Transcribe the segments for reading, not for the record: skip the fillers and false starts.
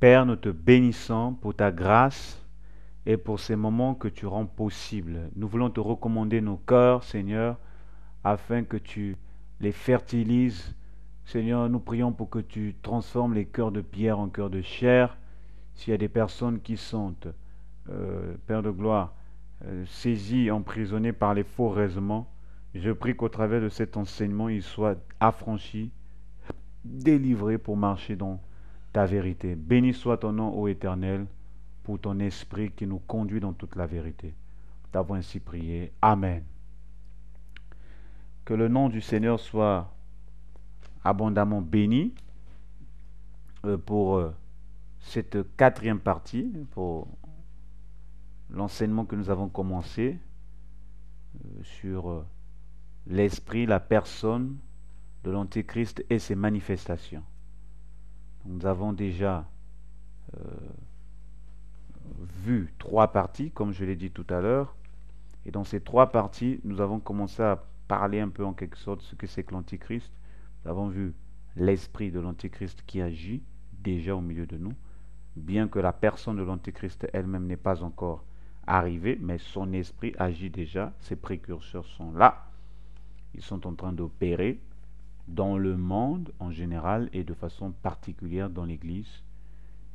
Père, nous te bénissons pour ta grâce et pour ces moments que tu rends possibles. Nous voulons te recommander nos cœurs, Seigneur, afin que tu les fertilises. Seigneur, nous prions pour que tu transformes les cœurs de pierre en cœurs de chair. S'il y a des personnes qui sont, Père de gloire, saisies, emprisonnées par les faux raisonnements, je prie qu'au travers de cet enseignement, ils soient affranchis, délivrés pour marcher dans ta vérité. Béni soit ton nom, ô Éternel, pour ton esprit qui nous conduit dans toute la vérité. T'avons ainsi prié. Amen. Que le nom du Seigneur soit abondamment béni pour cette quatrième partie, pour l'enseignement que nous avons commencé sur l'esprit, la personne de l'Antéchrist et ses manifestations. Nous avons déjà vu trois parties, comme je l'ai dit tout à l'heure. Et dans ces trois parties, nous avons commencé à parler un peu en quelque sorte de ce que c'est que l'Antichrist. Nous avons vu l'esprit de l'Antichrist qui agit déjà au milieu de nous, bien que la personne de l'Antichrist elle-même n'est pas encore arrivée, mais son esprit agit déjà, ses précurseurs sont là, ils sont en train d'opérer dans le monde en général et de façon particulière dans l'Église.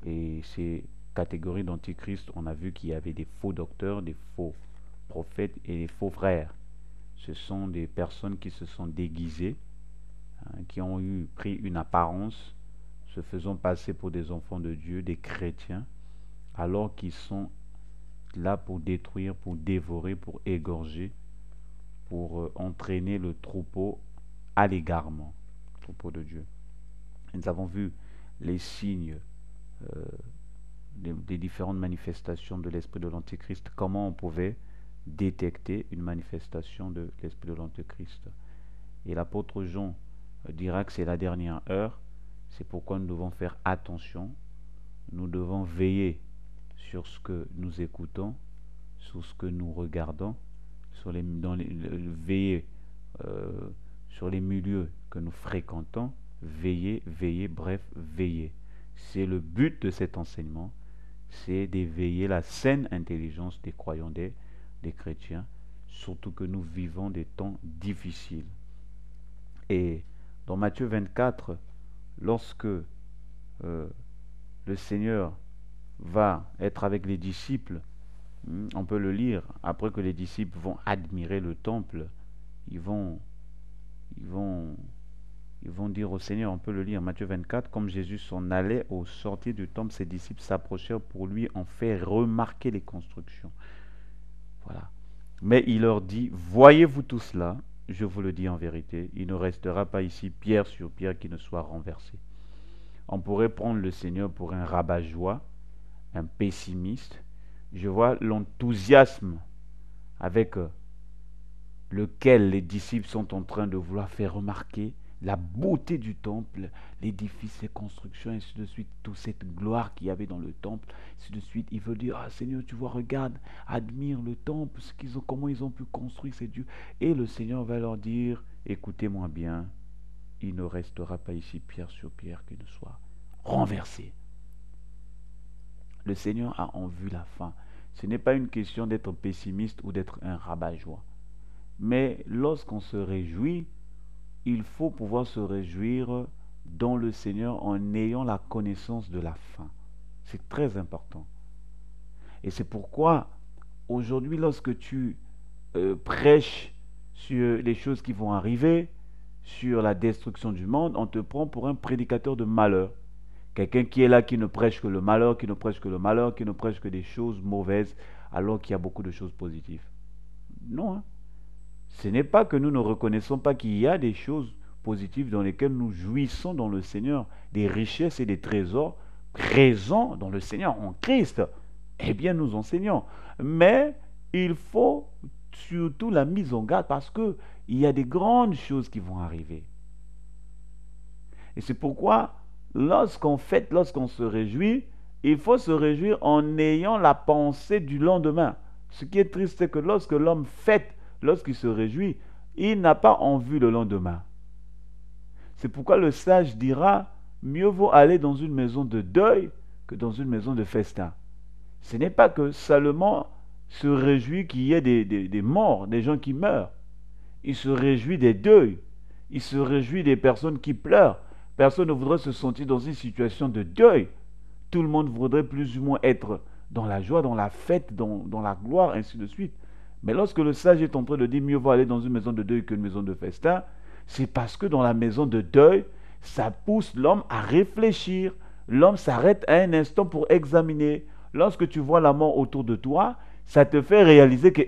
Et ces catégories d'Antichrist, on a vu qu'il y avait des faux docteurs, des faux prophètes et des faux frères. Ce sont des personnes qui se sont déguisées, qui ont pris une apparence, se faisant passer pour des enfants de Dieu, des chrétiens, alors qu'ils sont là pour détruire, pour dévorer, pour égorger, pour entraîner le troupeau à l'égarement, le troupeau de Dieu. Et nous avons vu les signes des différentes manifestations de l'esprit de l'Antéchrist, comment on pouvait détecter une manifestation de l'esprit de l'Antéchrist. Et l'apôtre Jean dira que c'est la dernière heure, c'est pourquoi nous devons faire attention, nous devons veiller sur ce que nous écoutons, sur ce que nous regardons, veiller sur les milieux que nous fréquentons, bref, veiller. C'est le but de cet enseignement, c'est d'éveiller la saine intelligence des croyants, des chrétiens, surtout que nous vivons des temps difficiles. Et dans Matthieu 24, lorsque le Seigneur va être avec les disciples, on peut le lire, après que les disciples vont admirer le temple, ils vont dire au Seigneur, on peut le lire, Matthieu 24, comme Jésus s'en allait au sortir du temple, ses disciples s'approchèrent pour lui en faire remarquer les constructions. Voilà. Mais il leur dit, voyez-vous tout cela? Je vous le dis en vérité, il ne restera pas ici pierre sur pierre qui ne soit renversée. On pourrait prendre le Seigneur pour un rabat-joie, un pessimiste. Je vois l'enthousiasme avec lequel les disciples sont en train de vouloir faire remarquer la beauté du temple, l'édifice, les constructions, ainsi de suite, toute cette gloire qu'il y avait dans le temple, ainsi de suite. Il veut dire, ah Seigneur, tu vois, regarde, admire le temple, comment ils ont pu construire ces dieux. Et le Seigneur va leur dire, écoutez-moi bien, il ne restera pas ici pierre sur pierre qui ne soit renversé. Le Seigneur a en vue la fin. Ce n'est pas une question d'être pessimiste ou d'être un rabat-joie. Mais lorsqu'on se réjouit, il faut pouvoir se réjouir dans le Seigneur en ayant la connaissance de la fin. C'est très important. Et c'est pourquoi aujourd'hui, lorsque tu prêches sur les choses qui vont arriver, sur la destruction du monde, on te prend pour un prédicateur de malheur. Quelqu'un qui est là, qui ne prêche que le malheur, qui ne prêche que le malheur, qui ne prêche que des choses mauvaises, alors qu'il y a beaucoup de choses positives. Non, hein? Ce n'est pas que nous ne reconnaissons pas qu'il y a des choses positives dans lesquelles nous jouissons dans le Seigneur, des richesses et des trésors présents dans le Seigneur en Christ. Eh bien, nous enseignons. Mais il faut surtout la mise en garde parce qu'il y a des grandes choses qui vont arriver. Et c'est pourquoi, lorsqu'on fête, lorsqu'on se réjouit, il faut se réjouir en ayant la pensée du lendemain. Ce qui est triste, c'est que lorsque l'homme fête, lorsqu'il se réjouit, il n'a pas en vue le lendemain. C'est pourquoi le sage dira, mieux vaut aller dans une maison de deuil que dans une maison de festin. Ce n'est pas que Salomon se réjouit qu'il y ait des morts, des gens qui meurent. Il se réjouit des deuils. Il se réjouit des personnes qui pleurent. Personne ne voudrait se sentir dans une situation de deuil. Tout le monde voudrait plus ou moins être dans la joie, dans la fête, dans la gloire, ainsi de suite. Mais lorsque le sage est en train de dire mieux vaut aller dans une maison de deuil qu'une maison de festin, c'est parce que dans la maison de deuil, ça pousse l'homme à réfléchir. L'homme s'arrête à un instant pour examiner. Lorsque tu vois la mort autour de toi, ça te fait réaliser que,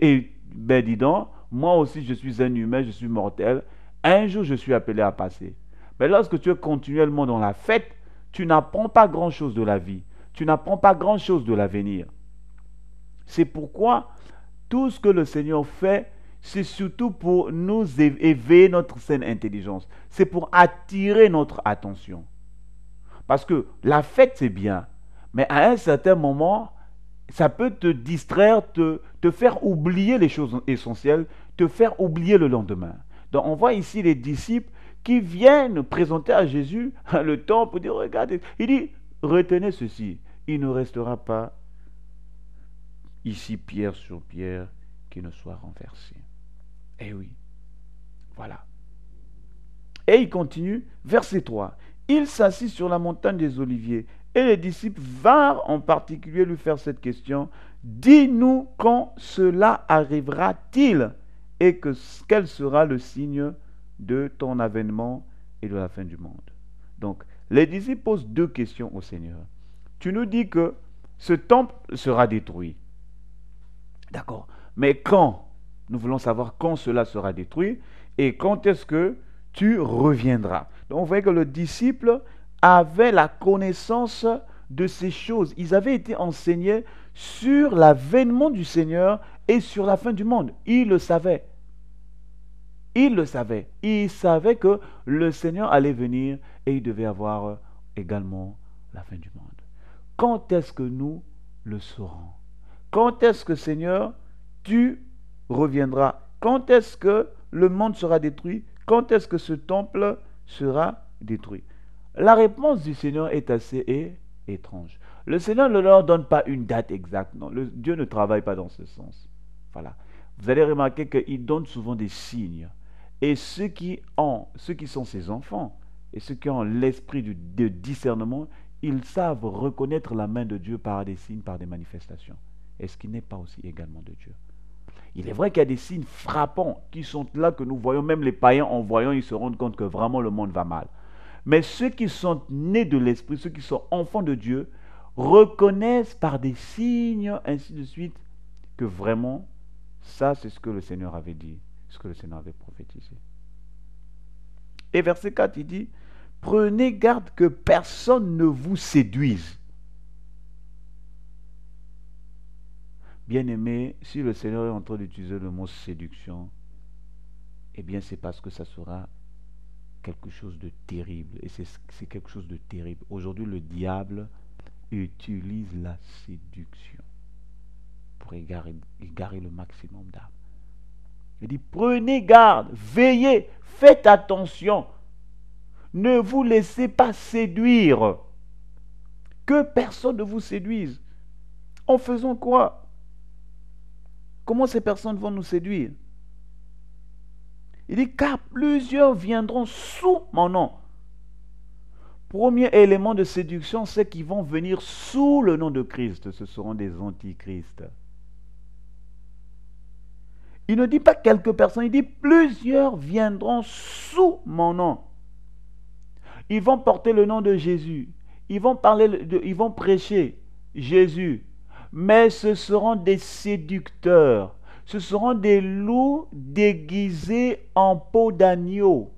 ben dis donc, moi aussi je suis un humain, je suis mortel. Un jour je suis appelé à passer. Mais lorsque tu es continuellement dans la fête, tu n'apprends pas grand-chose de la vie. Tu n'apprends pas grand-chose de l'avenir. C'est pourquoi tout ce que le Seigneur fait, c'est surtout pour nous éveiller notre saine intelligence. C'est pour attirer notre attention. Parce que la fête, c'est bien. Mais à un certain moment, ça peut te distraire, te faire oublier les choses essentielles, te faire oublier le lendemain. Donc on voit ici les disciples qui viennent présenter à Jésus le temple pour dire, regardez, il dit, retenez ceci, il ne restera pas ici pierre sur pierre qui ne soit renversé. Eh oui, voilà. Et il continue, verset 3. Il s'assit sur la montagne des Oliviers, et les disciples vinrent en particulier lui faire cette question. Dis-nous quand cela arrivera-t-il, et quel sera le signe de ton avènement et de la fin du monde. Donc, les disciples posent deux questions au Seigneur. Tu nous dis que ce temple sera détruit. D'accord. Mais quand? Nous voulons savoir quand cela sera détruit et quand est-ce que tu reviendras. Donc, vous voyez que le disciple avait la connaissance de ces choses. Ils avaient été enseignés sur l'avènement du Seigneur et sur la fin du monde. Ils le savaient. Ils le savaient. Ils savaient que le Seigneur allait venir et il devait avoir également la fin du monde. Quand est-ce que nous le saurons? Quand est-ce que, Seigneur, tu reviendras? Quand est-ce que le monde sera détruit? Quand est-ce que ce temple sera détruit? La réponse du Seigneur est assez étrange. Le Seigneur ne leur donne pas une date exacte. Non, Dieu ne travaille pas dans ce sens. Voilà. Vous allez remarquer qu'il donne souvent des signes. Et ceux qui sont ses enfants, et ceux qui ont l'esprit de discernement, ils savent reconnaître la main de Dieu par des signes, par des manifestations. Est-ce qu'il n'est pas aussi également de Dieu? Il est vrai qu'il y a des signes frappants qui sont là, que nous voyons, même les païens en voyant, ils se rendent compte que vraiment le monde va mal. Mais ceux qui sont nés de l'esprit, ceux qui sont enfants de Dieu, reconnaissent par des signes, ainsi de suite, que vraiment, ça c'est ce que le Seigneur avait dit, ce que le Seigneur avait prophétisé. Et verset 4, il dit, prenez garde que personne ne vous séduise. Bien-aimé, si le Seigneur est en train d'utiliser le mot séduction, eh bien c'est parce que ça sera quelque chose de terrible. Et c'est quelque chose de terrible. Aujourd'hui, le diable utilise la séduction pour égarer le maximum d'âmes. Il dit, prenez garde, veillez, faites attention. Ne vous laissez pas séduire. Que personne ne vous séduise. En faisant quoi? Comment ces personnes vont nous séduire? Il dit, car plusieurs viendront sous mon nom. Premier élément de séduction, c'est qu'ils vont venir sous le nom de Christ. Ce seront des antichrists. Il ne dit pas quelques personnes, il dit plusieurs viendront sous mon nom. Ils vont porter le nom de Jésus. Ils vont prêcher Jésus. Mais ce seront des séducteurs. Ce seront des loups déguisés en peau d'agneau.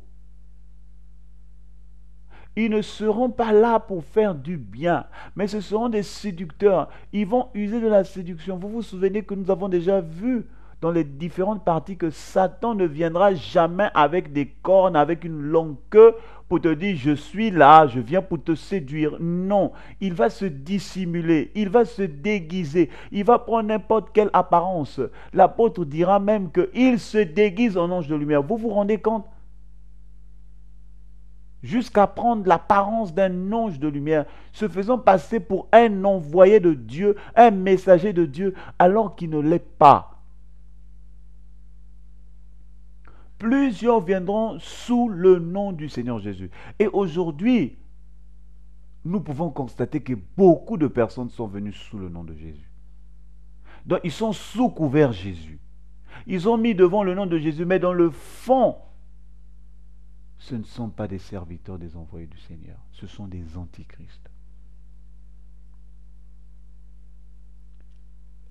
Ils ne seront pas là pour faire du bien, mais ce seront des séducteurs. Ils vont user de la séduction. Vous vous souvenez que nous avons déjà vu dans les différentes parties que Satan ne viendra jamais avec des cornes, avec une longue queue pour te dire je suis là, je viens pour te séduire. Non, il va se dissimuler, il va se déguiser, il va prendre n'importe quelle apparence. L'apôtre dira même qu'il se déguise en ange de lumière. Vous vous rendez compte? jusqu'à prendre l'apparence d'un ange de lumière, se faisant passer pour un envoyé de Dieu, un messager de Dieu, alors qu'il ne l'est pas. Plusieurs viendront sous le nom du Seigneur Jésus. Et aujourd'hui, nous pouvons constater que beaucoup de personnes sont venues sous le nom de Jésus. Donc, ils sont sous couvert Jésus. Ils ont mis devant le nom de Jésus, mais dans le fond, ce ne sont pas des serviteurs des envoyés du Seigneur. Ce sont des antichrists.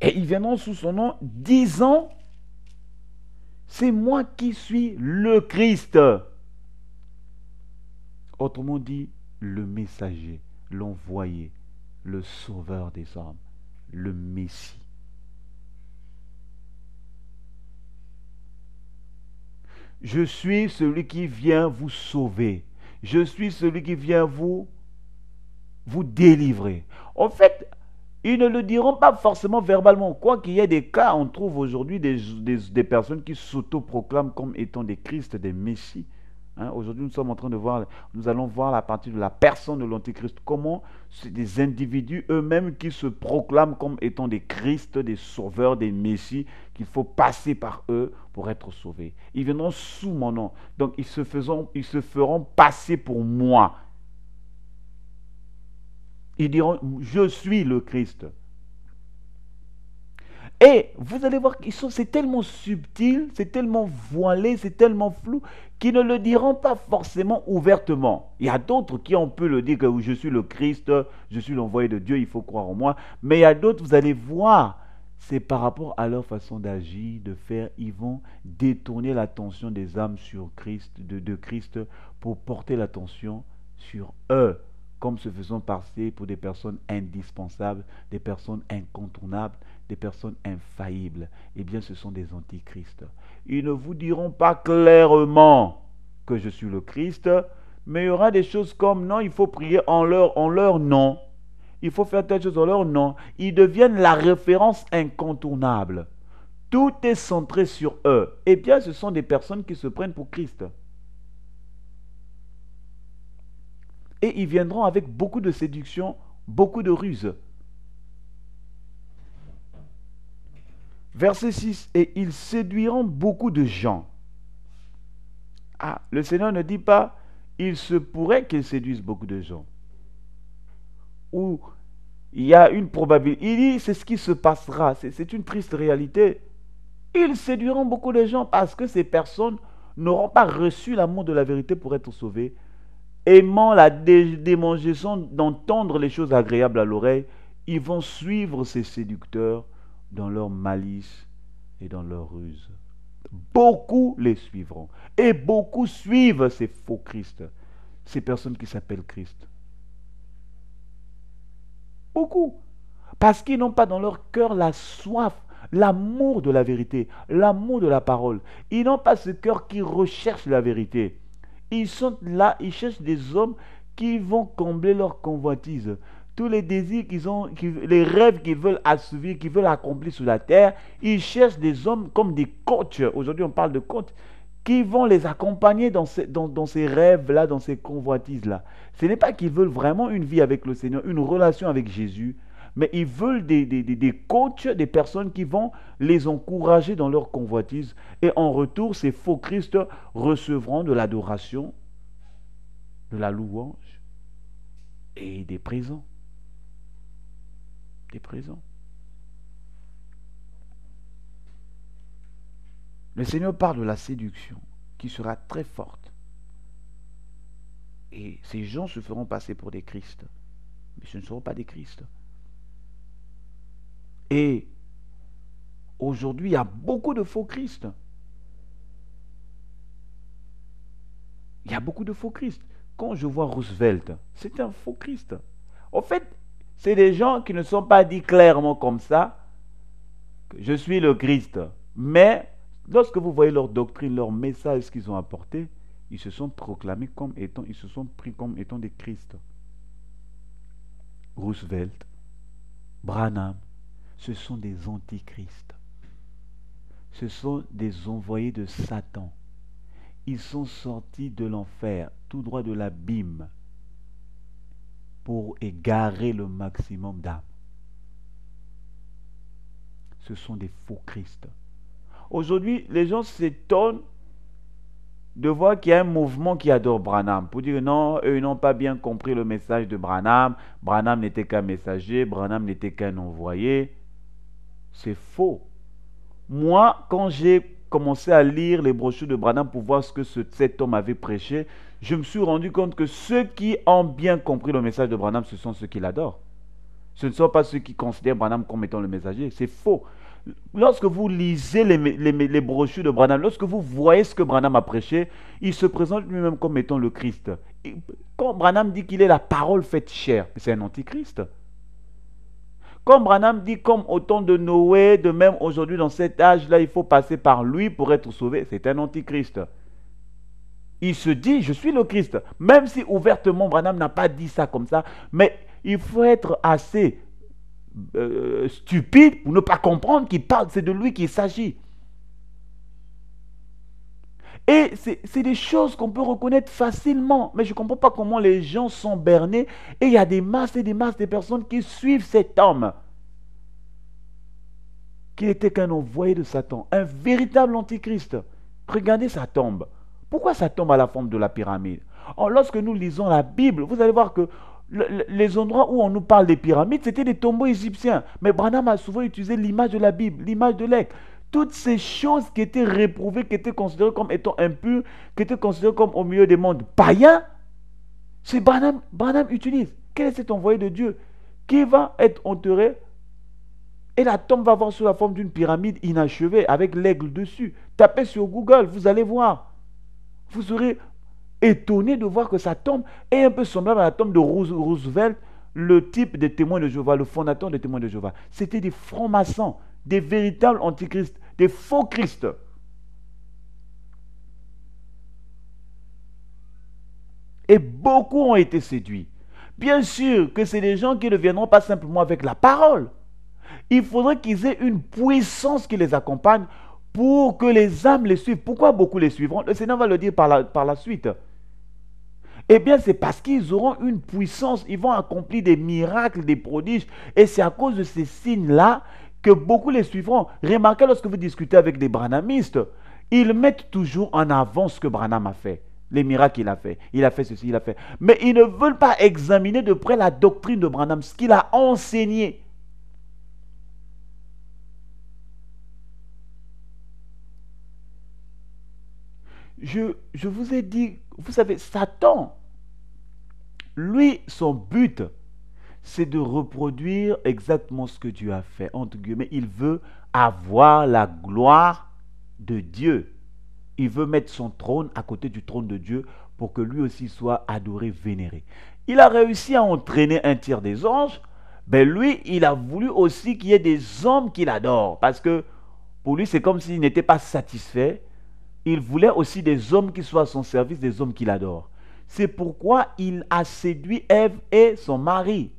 Et ils viendront sous son nom disant, c'est moi qui suis le Christ. Autrement dit, le messager, l'envoyé, le sauveur des hommes, le Messie. Je suis celui qui vient vous sauver. Je suis celui qui vient vous délivrer. En fait, ils ne le diront pas forcément verbalement. Quoi qu'il y ait des cas, on trouve aujourd'hui des personnes qui s'autoproclament comme étant des Christ, des Messies. Hein, aujourd'hui, nous sommes en train de voir, nous allons voir à partir de la personne de l'Antichrist, comment c'est des individus eux-mêmes qui se proclament comme étant des Christ, des sauveurs, des Messies, qu'il faut passer par eux pour être sauvés. Ils viendront sous mon nom. Donc, ils se feront passer pour moi. Ils diront, je suis le Christ. Et vous allez voir que c'est tellement subtil, c'est tellement voilé, c'est tellement flou, qu'ils ne le diront pas forcément ouvertement. Il y a d'autres qui ont pu le dire que je suis le Christ, je suis l'envoyé de Dieu, il faut croire en moi. Mais il y a d'autres, vous allez voir, c'est par rapport à leur façon d'agir, de faire, ils vont détourner l'attention des âmes sur Christ, de Christ, pour porter l'attention sur eux, comme se faisant passer pour des personnes indispensables, des personnes incontournables, des personnes infaillibles. Eh bien, ce sont des antichrists. Ils ne vous diront pas clairement que je suis le Christ, mais il y aura des choses comme non, il faut prier en leur nom. Il faut faire telle chose en leur nom. Ils deviennent la référence incontournable. Tout est centré sur eux. Eh bien, ce sont des personnes qui se prennent pour Christ. Et ils viendront avec beaucoup de séduction, beaucoup de ruse. Verset 6, et ils séduiront beaucoup de gens. Ah, le Seigneur ne dit pas, il se pourrait qu'ils séduisent beaucoup de gens. Ou il y a une probabilité. Il dit, c'est ce qui se passera. C'est une triste réalité. Ils séduiront beaucoup de gens parce que ces personnes n'auront pas reçu l'amour de la vérité pour être sauvées. Aimant la démangeaison d'entendre les choses agréables à l'oreille, ils vont suivre ces séducteurs dans leur malice et dans leur ruse. Beaucoup les suivront. Et beaucoup suivent ces faux Christ, ces personnes qui s'appellent Christ. Beaucoup. Parce qu'ils n'ont pas dans leur cœur la soif, l'amour de la vérité, l'amour de la parole. Ils n'ont pas ce cœur qui recherche la vérité. Ils sont là, ils cherchent des hommes qui vont combler leur convoitise. Tous les désirs qu'ils ont, les rêves qu'ils veulent assouvir, qu'ils veulent accomplir sur la terre, ils cherchent des hommes comme des coachs. Aujourd'hui, on parle de coachs qui vont les accompagner dans ces rêves-là, dans ces convoitises-là. Ce n'est pas qu'ils veulent vraiment une vie avec le Seigneur, une relation avec Jésus, mais ils veulent des coachs, des personnes qui vont les encourager dans leur convoitise. Et en retour, ces faux Christ recevront de l'adoration, de la louange et des présents. Des présents. Le Seigneur parle de la séduction qui sera très forte. Et ces gens se feront passer pour des Christ. Mais ce ne seront pas des Christ. Et aujourd'hui, il y a beaucoup de faux Christ. Il y a beaucoup de faux Christ. Quand je vois Roosevelt, c'est un faux Christ. En fait, c'est des gens qui ne sont pas dit clairement comme ça que je suis le Christ. Mais lorsque vous voyez leur doctrine, leur message qu'ils ont apporté, ils se sont proclamés comme étant, ils se sont pris comme étant des Christ. Roosevelt, Branham, ce sont des antichrists. Ce sont des envoyés de Satan. Ils sont sortis de l'enfer, tout droit de l'abîme, pour égarer le maximum d'âmes. Ce sont des faux Christ. Aujourd'hui, les gens s'étonnent de voir qu'il y a un mouvement qui adore Branham. Pour dire non, eux ils n'ont pas bien compris le message de Branham. Branham n'était qu'un messager, Branham n'était qu'un envoyé. C'est faux. Moi, quand j'ai commencé à lire les brochures de Branham pour voir ce que cet homme avait prêché, je me suis rendu compte que ceux qui ont bien compris le message de Branham, ce sont ceux qui l'adorent. Ce ne sont pas ceux qui considèrent Branham comme étant le messager. C'est faux. Lorsque vous lisez les brochures de Branham, lorsque vous voyez ce que Branham a prêché, il se présente lui-même comme étant le Christ. Et quand Branham dit qu'il est la parole faite chair, c'est un antichrist. Quand Branham dit comme au temps de Noé, de même aujourd'hui dans cet âge-là, il faut passer par lui pour être sauvé, c'est un antichrist. Il se dit, je suis le Christ. Même si ouvertement Branham n'a pas dit ça comme ça, mais il faut être assez stupide pour ne pas comprendre qu'il parle, c'est de lui qu'il s'agit. Et c'est des choses qu'on peut reconnaître facilement. Mais je ne comprends pas comment les gens sont bernés. Et il y a des masses et des masses de personnes qui suivent cet homme. Qui n'était qu'un envoyé de Satan. Un véritable antichrist. Regardez sa tombe. Pourquoi sa tombe a la forme de la pyramide? Or, lorsque nous lisons la Bible, vous allez voir que les endroits où on nous parle des pyramides, c'était des tombeaux égyptiens. Mais Branham a souvent utilisé l'image de la Bible, l'image de l'aigle. Toutes ces choses qui étaient réprouvées, qui étaient considérées comme étant impures, qui étaient considérées comme au milieu des mondes païens, c'est Branham utilise. Quel est cet envoyé de Dieu qui va être enterré et la tombe va avoir sous la forme d'une pyramide inachevée avec l'aigle dessus. Tapez sur Google, vous allez voir. Vous serez étonné de voir que sa tombe est un peu semblable à la tombe de Roosevelt, le type des témoins de Jéhovah, le fondateur des témoins de Jéhovah. C'était des francs-maçons, des véritables antichrists, des faux Christ. Et beaucoup ont été séduits. Bien sûr que c'est des gens qui ne viendront pas simplement avec la parole. Il faudrait qu'ils aient une puissance qui les accompagne pour que les âmes les suivent. Pourquoi beaucoup les suivront? Le Seigneur va le dire par la suite. Eh bien, c'est parce qu'ils auront une puissance, ils vont accomplir des miracles, des prodiges. Et c'est à cause de ces signes-là que beaucoup les suivront. Remarquez lorsque vous discutez avec des branhamistes, ils mettent toujours en avant ce que Branham a fait. Les miracles qu'il a fait. Il a fait ceci, il a fait. Mais ils ne veulent pas examiner de près la doctrine de Branham, ce qu'il a enseigné. Je vous ai dit, vous savez, Satan, lui, son but, c'est de reproduire exactement ce que Dieu a fait. Entre guillemets, il veut avoir la gloire de Dieu. Il veut mettre son trône à côté du trône de Dieu pour que lui aussi soit adoré, vénéré. Il a réussi à entraîner un tiers des anges. Ben lui, il a voulu aussi qu'il y ait des hommes qui l'adorent. Parce que pour lui, c'est comme s'il n'était pas satisfait. Il voulait aussi des hommes qui soient à son service, des hommes qui l'adorent. C'est pourquoi il a séduit Ève et son mari.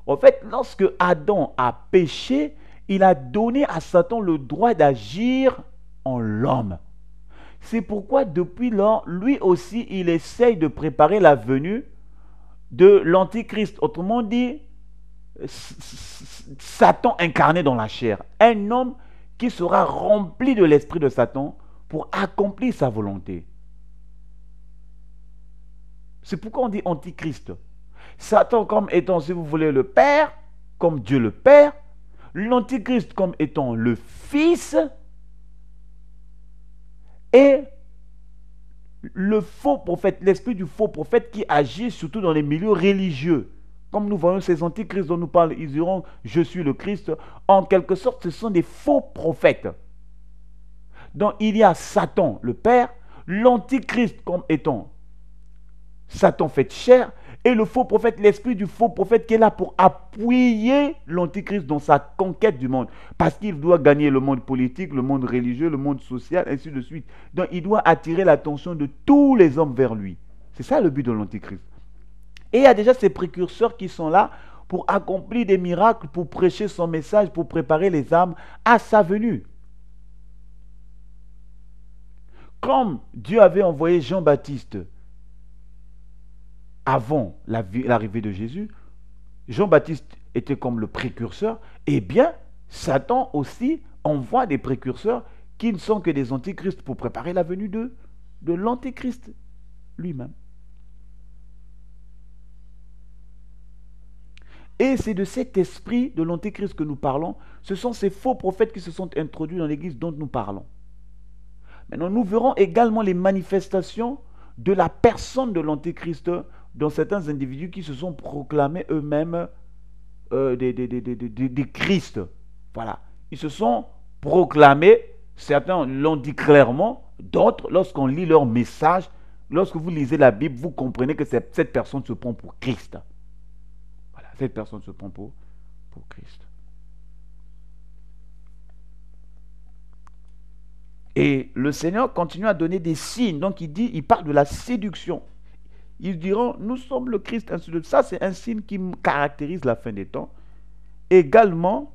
En fait, lorsque Adam a péché, il a donné à Satan le droit d'agir en l'homme. C'est pourquoi depuis lors, lui aussi, il essaye de préparer la venue de l'Antichrist. Autrement dit, Satan incarné dans la chair. Un homme qui sera rempli de l'esprit de Satan pour accomplir sa volonté. C'est pourquoi on dit Antichrist. Satan comme étant, si vous voulez, le Père, comme Dieu le Père. L'Antichrist comme étant le Fils. Et le faux prophète, l'esprit du faux prophète qui agit surtout dans les milieux religieux. Comme nous voyons ces antichrists dont nous parlons, ils diront « Je suis le Christ ». En quelque sorte, ce sont des faux prophètes. Donc, il y a Satan, le Père, l'antichrist comme étant Satan fait chair, et le faux prophète, l'esprit du faux prophète qui est là pour appuyer l'antichrist dans sa conquête du monde. Parce qu'il doit gagner le monde politique, le monde religieux, le monde social, ainsi de suite. Donc il doit attirer l'attention de tous les hommes vers lui. C'est ça le but de l'antichrist. Et il y a déjà ces précurseurs qui sont là pour accomplir des miracles, pour prêcher son message, pour préparer les âmes à sa venue. Comme Dieu avait envoyé Jean-Baptiste avant l'arrivée de Jésus, Jean-Baptiste était comme le précurseur, eh bien, Satan aussi envoie des précurseurs qui ne sont que des antichrists pour préparer la venue de l'antéchrist lui-même. Et c'est de cet esprit de l'antéchrist que nous parlons. Ce sont ces faux prophètes qui se sont introduits dans l'église dont nous parlons. Maintenant, nous verrons également les manifestations de la personne de l'antéchrist dans certains individus qui se sont proclamés eux-mêmes des Christ. Voilà. Ils se sont proclamés, certains l'ont dit clairement, d'autres, lorsqu'on lit leur message, lorsque vous lisez la Bible, vous comprenez que cette personne se prend pour Christ. Voilà, cette personne se prend pour Christ. Et le Seigneur continue à donner des signes. Donc il parle de la séduction. Ils diront, nous sommes le Christ, ainsi de suite. Ça, c'est un signe qui caractérise la fin des temps. Également,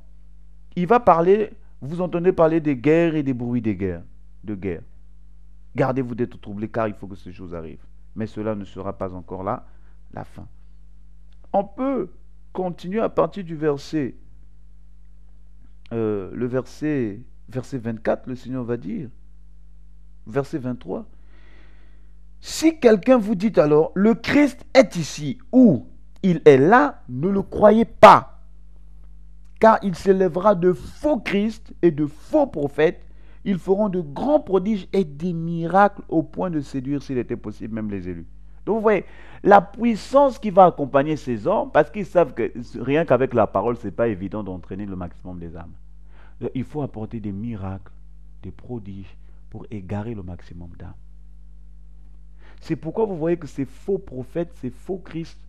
il va parler, vous entendez parler des guerres et des bruits de guerre. Gardez-vous d'être troublés, car il faut que ces choses arrivent. Mais cela ne sera pas encore là, la fin. On peut continuer à partir du verset, verset 24, le Seigneur va dire, verset 23, si quelqu'un vous dit alors, le Christ est ici ou il est là, ne le croyez pas, car il s'élèvera de faux Christ et de faux prophètes, ils feront de grands prodiges et des miracles au point de séduire, s'il était possible, même les élus. Donc vous voyez, la puissance qui va accompagner ces hommes, parce qu'ils savent que rien qu'avec la parole, ce n'est pas évident d'entraîner le maximum des âmes. Il faut apporter des miracles, des prodiges, pour égarer le maximum d'âmes. C'est pourquoi vous voyez que ces faux prophètes, ces faux Christ,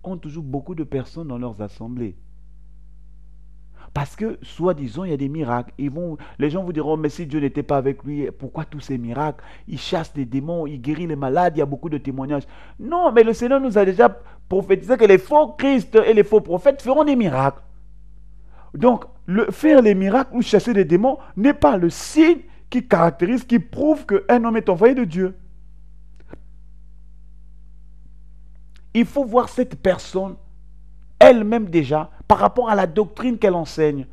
ont toujours beaucoup de personnes dans leurs assemblées. Parce que, soi-disant, il y a des miracles. Les gens vous diront, mais si Dieu n'était pas avec lui, pourquoi tous ces miracles? Il chasse les démons, il guérit les malades, il y a beaucoup de témoignages. Non, mais le Seigneur nous a déjà prophétisé que les faux Christ et les faux prophètes feront des miracles. Donc, faire les miracles ou chasser les démons n'est pas le signe qui caractérise, qui prouve qu'un homme est envoyé de Dieu. Il faut voir cette personne elle-même déjà par rapport à la doctrine qu'elle enseigne.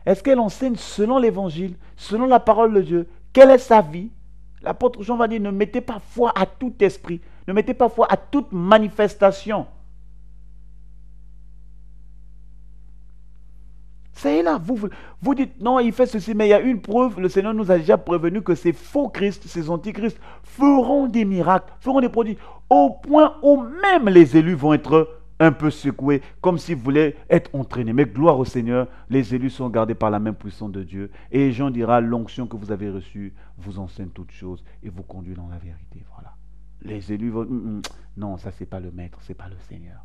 Est-ce qu'elle enseigne selon l'évangile, selon la parole de Dieu? Quelle est sa vie? L'apôtre Jean va dire, ne mettez pas foi à tout esprit, ne mettez pas foi à toute manifestation. C'est là, vous dites, non, il fait ceci, mais il y a une preuve, le Seigneur nous a déjà prévenu que ces faux Christ, ces antichrists, feront des miracles, feront des prodiges, au point où même les élus vont être un peu secoués, comme s'ils voulaient être entraînés. Mais gloire au Seigneur, les élus sont gardés par la main puissante de Dieu. Et Jean dira, l'onction que vous avez reçue vous enseigne toutes choses et vous conduit dans la vérité. Voilà. Les élus vont, non, ça c'est pas le maître, c'est pas le Seigneur.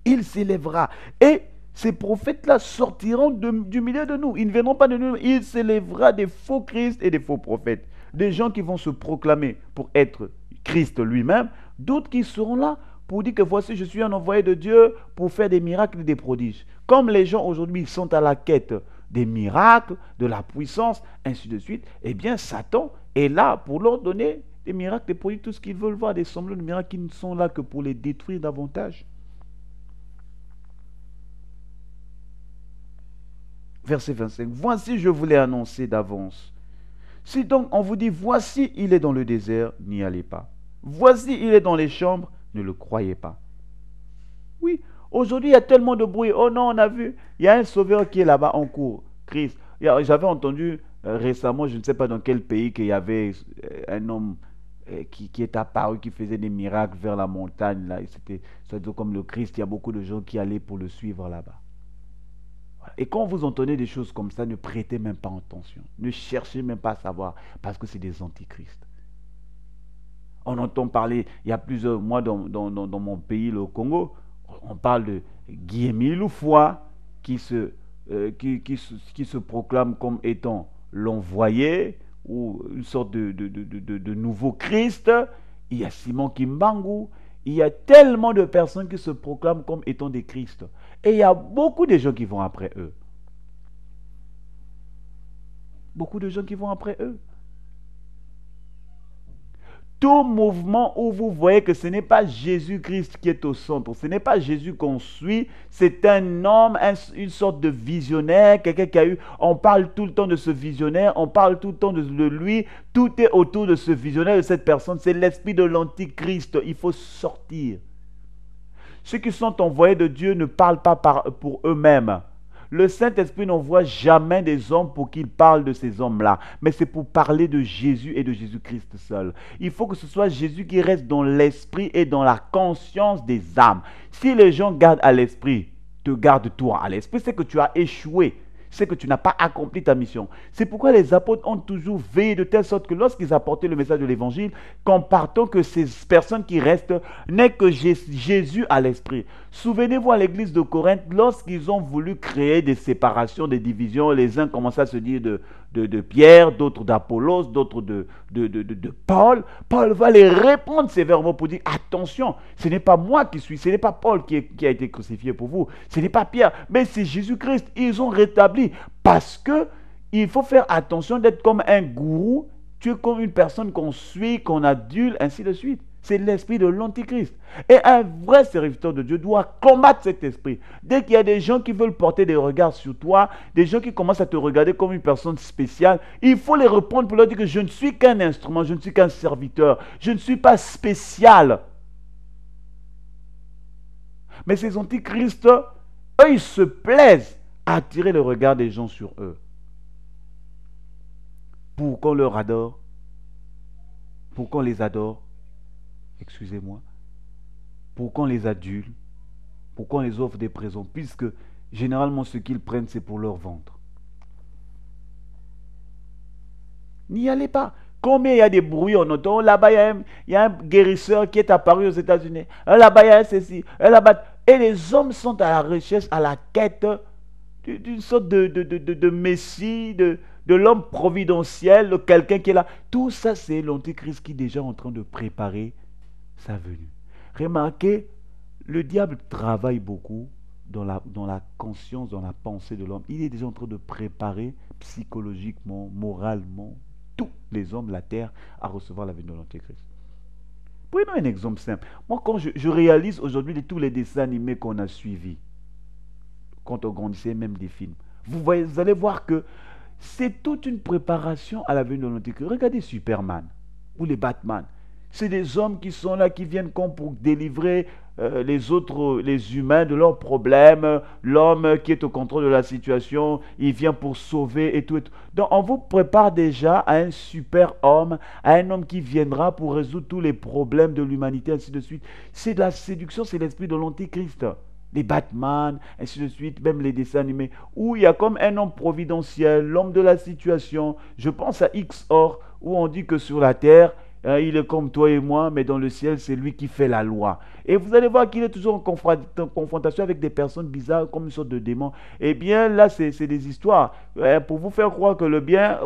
Il s'élèvera. Et ces prophètes-là sortiront du milieu de nous. Ils ne viendront pas de nous. Il s'élèvera des faux Christ et des faux prophètes. Des gens qui vont se proclamer pour être Christ lui-même. D'autres qui seront là pour dire que voici, je suis un envoyé de Dieu pour faire des miracles et des prodiges. Comme les gens aujourd'hui sont à la quête des miracles, de la puissance, ainsi de suite, eh bien Satan est là pour leur donner des miracles, des prodiges, tout ce qu'ils veulent voir, des semblants de miracles qui ne sont là que pour les détruire davantage. Verset 25. Voici, je vous l'ai annoncé d'avance. Si donc on vous dit, voici, il est dans le désert, n'y allez pas. Voici, il est dans les chambres, ne le croyez pas. Oui, aujourd'hui, il y a tellement de bruit. Oh non, on a vu, il y a un sauveur qui est là-bas en cours, Christ. J'avais entendu récemment, je ne sais pas dans quel pays, qu'il y avait un homme qui est apparu, qui faisait des miracles vers la montagne. Là. C'était comme le Christ, il y a beaucoup de gens qui allaient pour le suivre là-bas. Et quand vous entendez des choses comme ça, ne prêtez même pas attention. Ne cherchez même pas à savoir, parce que c'est des antichrists. On entend parler, il y a plusieurs mois dans mon pays, le Congo, on parle de Guillemille Loufoua, qui se proclame comme étant l'envoyé, ou une sorte de nouveau Christ. Il y a Simon Kimbangu. Il y a tellement de personnes qui se proclament comme étant des Christ. Et il y a beaucoup de gens qui vont après eux. beaucoup de gens qui vont après eux. Tout mouvement où vous voyez que ce n'est pas Jésus-Christ qui est au centre, ce n'est pas Jésus qu'on suit, c'est un homme, une sorte de visionnaire, quelqu'un qui a eu, on parle tout le temps de ce visionnaire, on parle tout le temps de lui, tout est autour de ce visionnaire, de cette personne, c'est l'esprit de l'antichrist, il faut sortir. Ceux qui sont envoyés de Dieu ne parlent pas pour eux-mêmes. Le Saint-Esprit n'envoie jamais des hommes pour qu'ils parlent de ces hommes-là, mais c'est pour parler de Jésus et de Jésus-Christ seul. Il faut que ce soit Jésus qui reste dans l'esprit et dans la conscience des âmes. Si les gens gardent à l'esprit, te gardent toi à l'esprit, c'est que tu as échoué. C'est que tu n'as pas accompli ta mission. C'est pourquoi les apôtres ont toujours veillé de telle sorte que lorsqu'ils apportaient le message de l'évangile, compartons que ces personnes qui restent n'aient que Jésus à l'esprit. Souvenez-vous à l'église de Corinthe, lorsqu'ils ont voulu créer des séparations, des divisions, les uns commençaient à se dire de Pierre, d'autres d'Apollos, d'autres de Paul. Paul va les répondre sévèrement pour dire, attention, ce n'est pas moi qui suis, ce n'est pas Paul qui a été crucifié pour vous, ce n'est pas Pierre, mais c'est Jésus-Christ. Ils ont rétabli parce que il faut faire attention d'être comme un gourou, tu es comme une personne qu'on suit, qu'on adule, ainsi de suite. C'est l'esprit de l'antichrist. Et un vrai serviteur de Dieu doit combattre cet esprit. Dès qu'il y a des gens qui veulent porter des regards sur toi, des gens qui commencent à te regarder comme une personne spéciale, il faut les reprendre pour leur dire que je ne suis qu'un instrument, je ne suis qu'un serviteur, je ne suis pas spécial. Mais ces antichrists, eux, ils se plaisent à attirer le regard des gens sur eux. Pour qu'on leur adore, pour qu'on les adore, excusez-moi, pour qu'on les adule, pour qu'on les offre des présents, puisque généralement ce qu'ils prennent c'est pour leur ventre. N'y allez pas. Combien il y a des bruits on entend, là-bas il y a un guérisseur qui est apparu aux États-Unis, là-bas il y a ceci, là-bas. Et les hommes sont à la recherche, à la quête d'une sorte de messie, de l'homme providentiel, de quelqu'un qui est là. Tout ça c'est l'antichrist qui est déjà en train de préparer sa venue. Remarquez, le diable travaille beaucoup dans la conscience, dans la pensée de l'homme. Il est déjà en train de préparer psychologiquement, moralement, tous les hommes de la terre à recevoir la venue de l'antéchrist. Prenons un exemple simple. Moi, quand je réalise aujourd'hui tous les dessins animés qu'on a suivis, quand on grandissait, même des films, vous allez voir que c'est toute une préparation à la venue de l'antéchrist. Regardez Superman ou les Batman. C'est des hommes qui sont là, qui viennent comme pour délivrer les autres, les humains de leurs problèmes. L'homme qui est au contrôle de la situation, il vient pour sauver et tout. Donc on vous prépare déjà à un super homme, à un homme qui viendra pour résoudre tous les problèmes de l'humanité, ainsi de suite. C'est de la séduction, c'est l'esprit de l'antéchrist. Les Batman, ainsi de suite, même les dessins animés, où il y a comme un homme providentiel, l'homme de la situation. Je pense à XOR, où on dit que sur la terre, il est comme toi et moi, mais dans le ciel, c'est lui qui fait la loi. Et vous allez voir qu'il est toujours en confrontation avec des personnes bizarres, comme une sorte de démon. Eh bien, là, c'est des histoires. Pour vous faire croire que le bien,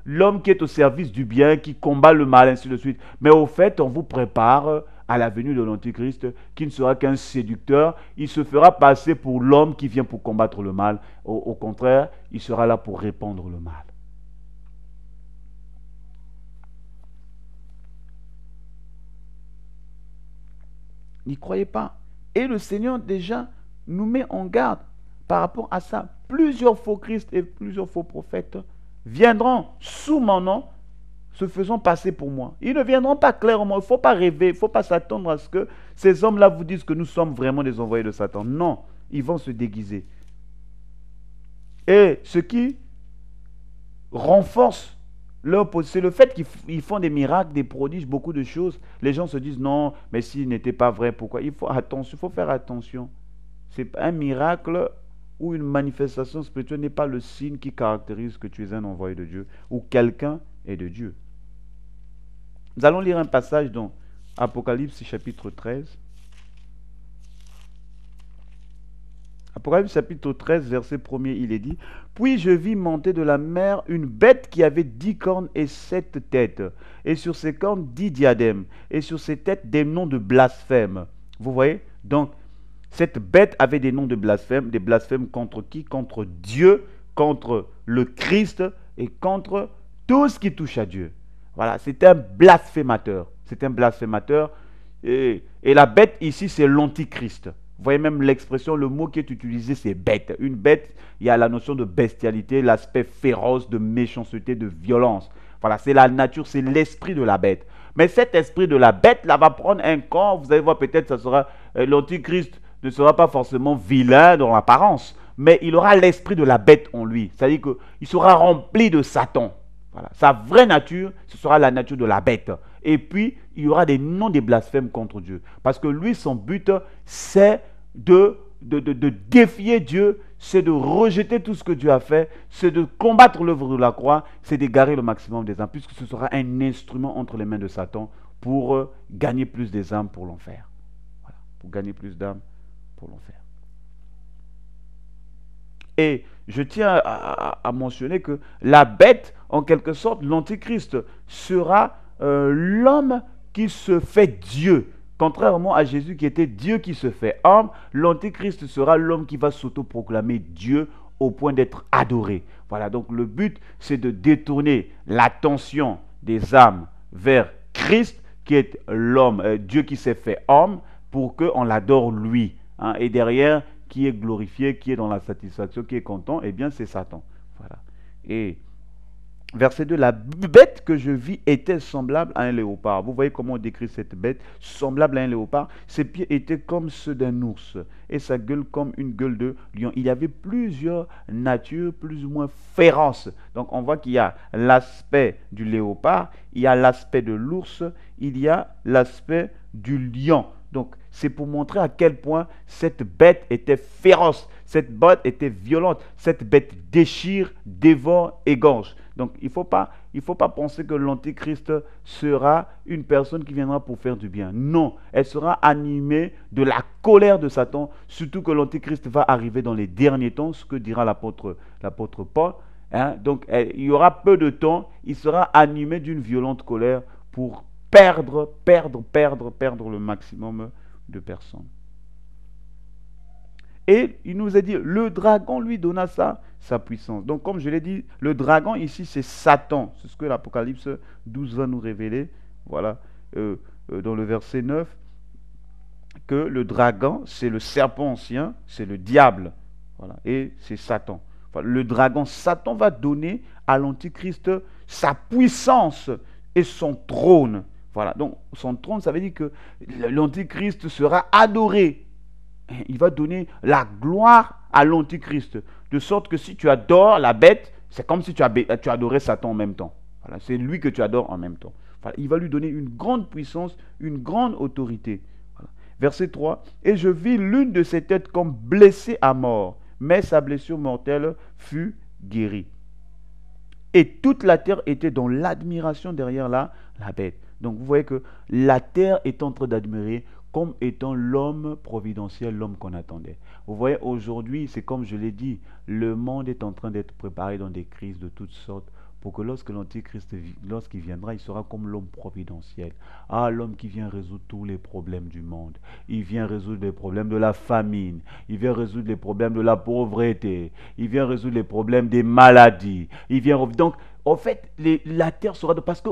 l'homme qui est au service du bien, qui combat le mal, ainsi de suite. Mais au fait, on vous prépare à la venue de l'Antichrist, qui ne sera qu'un séducteur. Il se fera passer pour l'homme qui vient pour combattre le mal. Au contraire, il sera là pour répandre le mal. N'y croyez pas. Et le Seigneur déjà nous met en garde par rapport à ça. Plusieurs faux Christ et plusieurs faux prophètes viendront sous mon nom, se faisant passer pour moi. Ils ne viendront pas clairement. Il ne faut pas rêver, il ne faut pas s'attendre à ce que ces hommes-là vous disent que nous sommes vraiment des envoyés de Satan. Non, ils vont se déguiser. Et ce qui renforce c'est le fait qu'ils font des miracles, des prodiges, beaucoup de choses. Les gens se disent non, mais s'il n'était pas vrai, pourquoi? Il faut faire attention. C'est un miracle ou une manifestation spirituelle n'est pas le signe qui caractérise que tu es un envoyé de Dieu ou quelqu'un est de Dieu. Nous allons lire un passage dans Apocalypse chapitre 13. Apocalypse chapitre 13, verset 1er, il est dit: Puis je vis monter de la mer une bête qui avait 10 cornes et 7 têtes, et sur ses cornes 10 diadèmes, et sur ses têtes des noms de blasphème. Vous voyez? Donc, cette bête avait des noms de blasphème contre qui? Contre Dieu, contre le Christ et contre tout ce qui touche à Dieu. Voilà, c'est un blasphémateur. C'est un blasphémateur. Et la bête ici, c'est l'antichrist. Vous voyez même l'expression, le mot qui est utilisé, c'est bête. Une bête, il y a la notion de bestialité, l'aspect féroce, de méchanceté, de violence. Voilà, c'est la nature, c'est l'esprit de la bête. Mais cet esprit de la bête, là, va prendre un corps. Vous allez voir, peut-être, ça sera l'antichrist ne sera pas forcément vilain dans l'apparence, mais il aura l'esprit de la bête en lui. C'est-à-dire qu'il sera rempli de Satan. Voilà. Sa vraie nature, ce sera la nature de la bête. Et puis, il y aura des noms des blasphèmes contre Dieu. Parce que lui, son but, c'est de défier Dieu, c'est de rejeter tout ce que Dieu a fait, c'est de combattre l'œuvre de la croix, c'est d'égarer le maximum des âmes, puisque ce sera un instrument entre les mains de Satan pour gagner plus des âmes pour l'enfer. Voilà. Pour gagner plus d'âmes pour l'enfer. Et je tiens à mentionner que la bête, en quelque sorte, l'antichrist, sera l'homme qui se fait Dieu. Contrairement à Jésus qui était Dieu qui se fait homme, l'antichrist sera l'homme qui va s'autoproclamer Dieu au point d'être adoré. Voilà, donc le but, c'est de détourner l'attention des âmes vers Christ, qui est l'homme, Dieu qui s'est fait homme, pour qu'on l'adore lui. Hein, et derrière, qui est glorifié, qui est dans la satisfaction, qui est content, eh bien c'est Satan. Voilà. Et verset 2, la bête que je vis était semblable à un léopard. Vous voyez comment on décrit cette bête, semblable à un léopard. Ses pieds étaient comme ceux d'un ours et sa gueule comme une gueule de lion. Il y avait plusieurs natures plus ou moins féroces. Donc on voit qu'il y a l'aspect du léopard, il y a l'aspect de l'ours, il y a l'aspect du lion. Donc, c'est pour montrer à quel point cette bête était féroce, cette bête était violente, cette bête déchire, dévore, égorge. Donc, il ne faut pas penser que l'antichrist sera une personne qui viendra pour faire du bien. Non, elle sera animée de la colère de Satan, surtout que l'antichrist va arriver dans les derniers temps, ce que dira l'apôtre Paul. Hein? Donc, il y aura peu de temps, il sera animé d'une violente colère pour perdre le maximum de personnes. Et il nous a dit, le dragon lui donna sa puissance. Donc comme je l'ai dit, le dragon ici c'est Satan. C'est ce que l'Apocalypse 12 va nous révéler. Voilà, dans le verset 9, que le dragon c'est le serpent ancien, c'est le diable. Voilà, et c'est Satan. Enfin, le dragon, Satan va donner à l'antichrist sa puissance et son trône. Voilà, donc son trône, ça veut dire que l'antichrist sera adoré. Il va donner la gloire à l'antichrist. De sorte que si tu adores la bête, c'est comme si tu adorais Satan en même temps. Voilà, c'est lui que tu adores en même temps. Voilà, il va lui donner une grande puissance, une grande autorité. Voilà. Verset 3. Et je vis l'une de ses têtes comme blessée à mort, mais sa blessure mortelle fut guérie. Et toute la terre était dans l'admiration derrière la bête. Donc vous voyez que la terre est en train d'admirer comme étant l'homme providentiel, l'homme qu'on attendait. Vous voyez, aujourd'hui, c'est comme je l'ai dit, le monde est en train d'être préparé dans des crises de toutes sortes pour que lorsque l'Antichrist, lorsqu'il viendra, il sera comme l'homme providentiel. Ah, l'homme qui vient résoudre tous les problèmes du monde. Il vient résoudre les problèmes de la famine. Il vient résoudre les problèmes de la pauvreté. Il vient résoudre les problèmes des maladies. Donc, en fait, la terre sera, parce que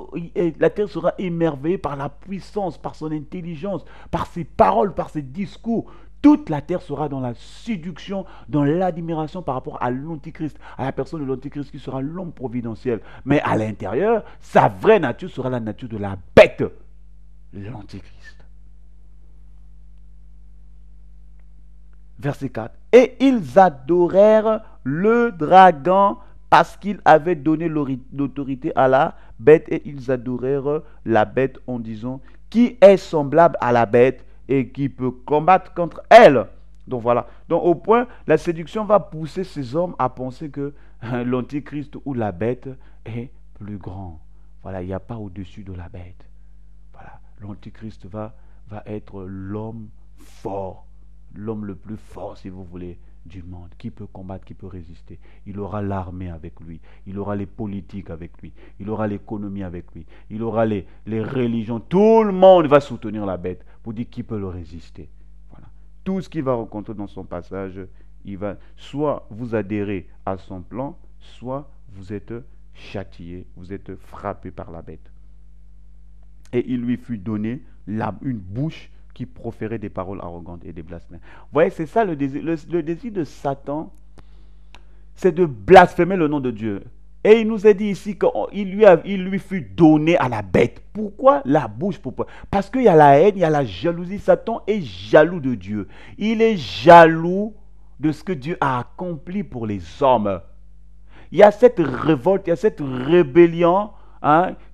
la terre sera émerveillée par la puissance, par son intelligence, par ses paroles, par ses discours. Toute la terre sera dans la séduction, dans l'admiration par rapport à l'antichrist, à la personne de l'antichrist qui sera l'homme providentiel. Mais à l'intérieur, sa vraie nature sera la nature de la bête, l'antichrist. Verset 4. Et ils adorèrent le dragon parce qu'il avait donné l'autorité à la bête, et ils adorèrent la bête en disant, qui est semblable à la bête et qui peut combattre contre elle. Donc voilà. Donc au point, la séduction va pousser ces hommes à penser que l'antichrist ou la bête est plus grand. Voilà, il n'y a pas au-dessus de la bête. Voilà, l'antichrist va être l'homme fort, l'homme le plus fort, si vous voulez, du monde, qui peut combattre, qui peut résister. Il aura l'armée avec lui, il aura les politiques avec lui, il aura l'économie avec lui, il aura les religions, tout le monde va soutenir la bête pour dire qui peut le résister. Voilà. Tout ce qu'il va rencontrer dans son passage Soit vous adhérez à son plan, soit vous êtes châtié, vous êtes frappé par la bête. Et il lui fut donné une bouche qui proférait des paroles arrogantes et des blasphèmes. Vous voyez, c'est ça le désir. Le désir de Satan, c'est de blasphémer le nom de Dieu. Et il nous a dit ici qu'il lui fut donné à la bête. Pourquoi la bouche? Pourquoi? Parce qu'il y a la haine, il y a la jalousie. Satan est jaloux de Dieu. Il est jaloux de ce que Dieu a accompli pour les hommes. Il y a cette révolte, il y a cette rébellion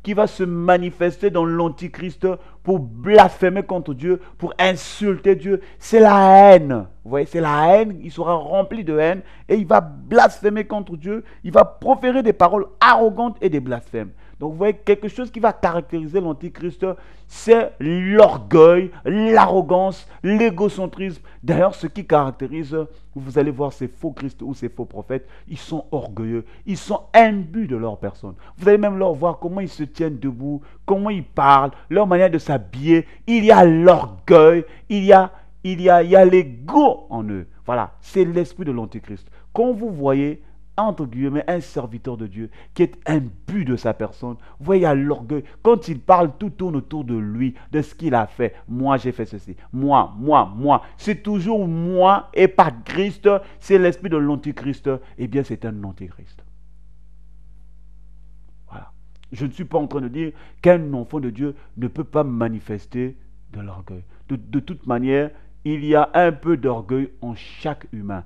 qui va se manifester dans l'Antichrist pour blasphémer contre Dieu, pour insulter Dieu. C'est la haine. Vous voyez, c'est la haine. Il sera rempli de haine et il va blasphémer contre Dieu. Il va proférer des paroles arrogantes et des blasphèmes. Donc vous voyez, quelque chose qui va caractériser l'Antichrist, c'est l'orgueil, l'arrogance, l'égocentrisme. D'ailleurs, ce qui caractérise, vous allez voir ces faux Christ ou ces faux prophètes, ils sont orgueilleux, ils sont imbus de leur personne. Vous allez même leur voir comment ils se tiennent debout, comment ils parlent, leur manière de s'habiller. Il y a l'orgueil, il y a l'ego en eux. Voilà, c'est l'esprit de l'Antichrist. Quand vous voyez entre guillemets, un serviteur de Dieu qui est imbu de sa personne. Vous voyez, il y a l'orgueil. Quand il parle, tout tourne autour de lui, de ce qu'il a fait. Moi, j'ai fait ceci. Moi. C'est toujours moi et pas Christ. C'est l'esprit de l'Antichrist. Eh bien, c'est un Antichrist. Voilà. Je ne suis pas en train de dire qu'un enfant de Dieu ne peut pas manifester de l'orgueil. De toute manière, il y a un peu d'orgueil en chaque humain.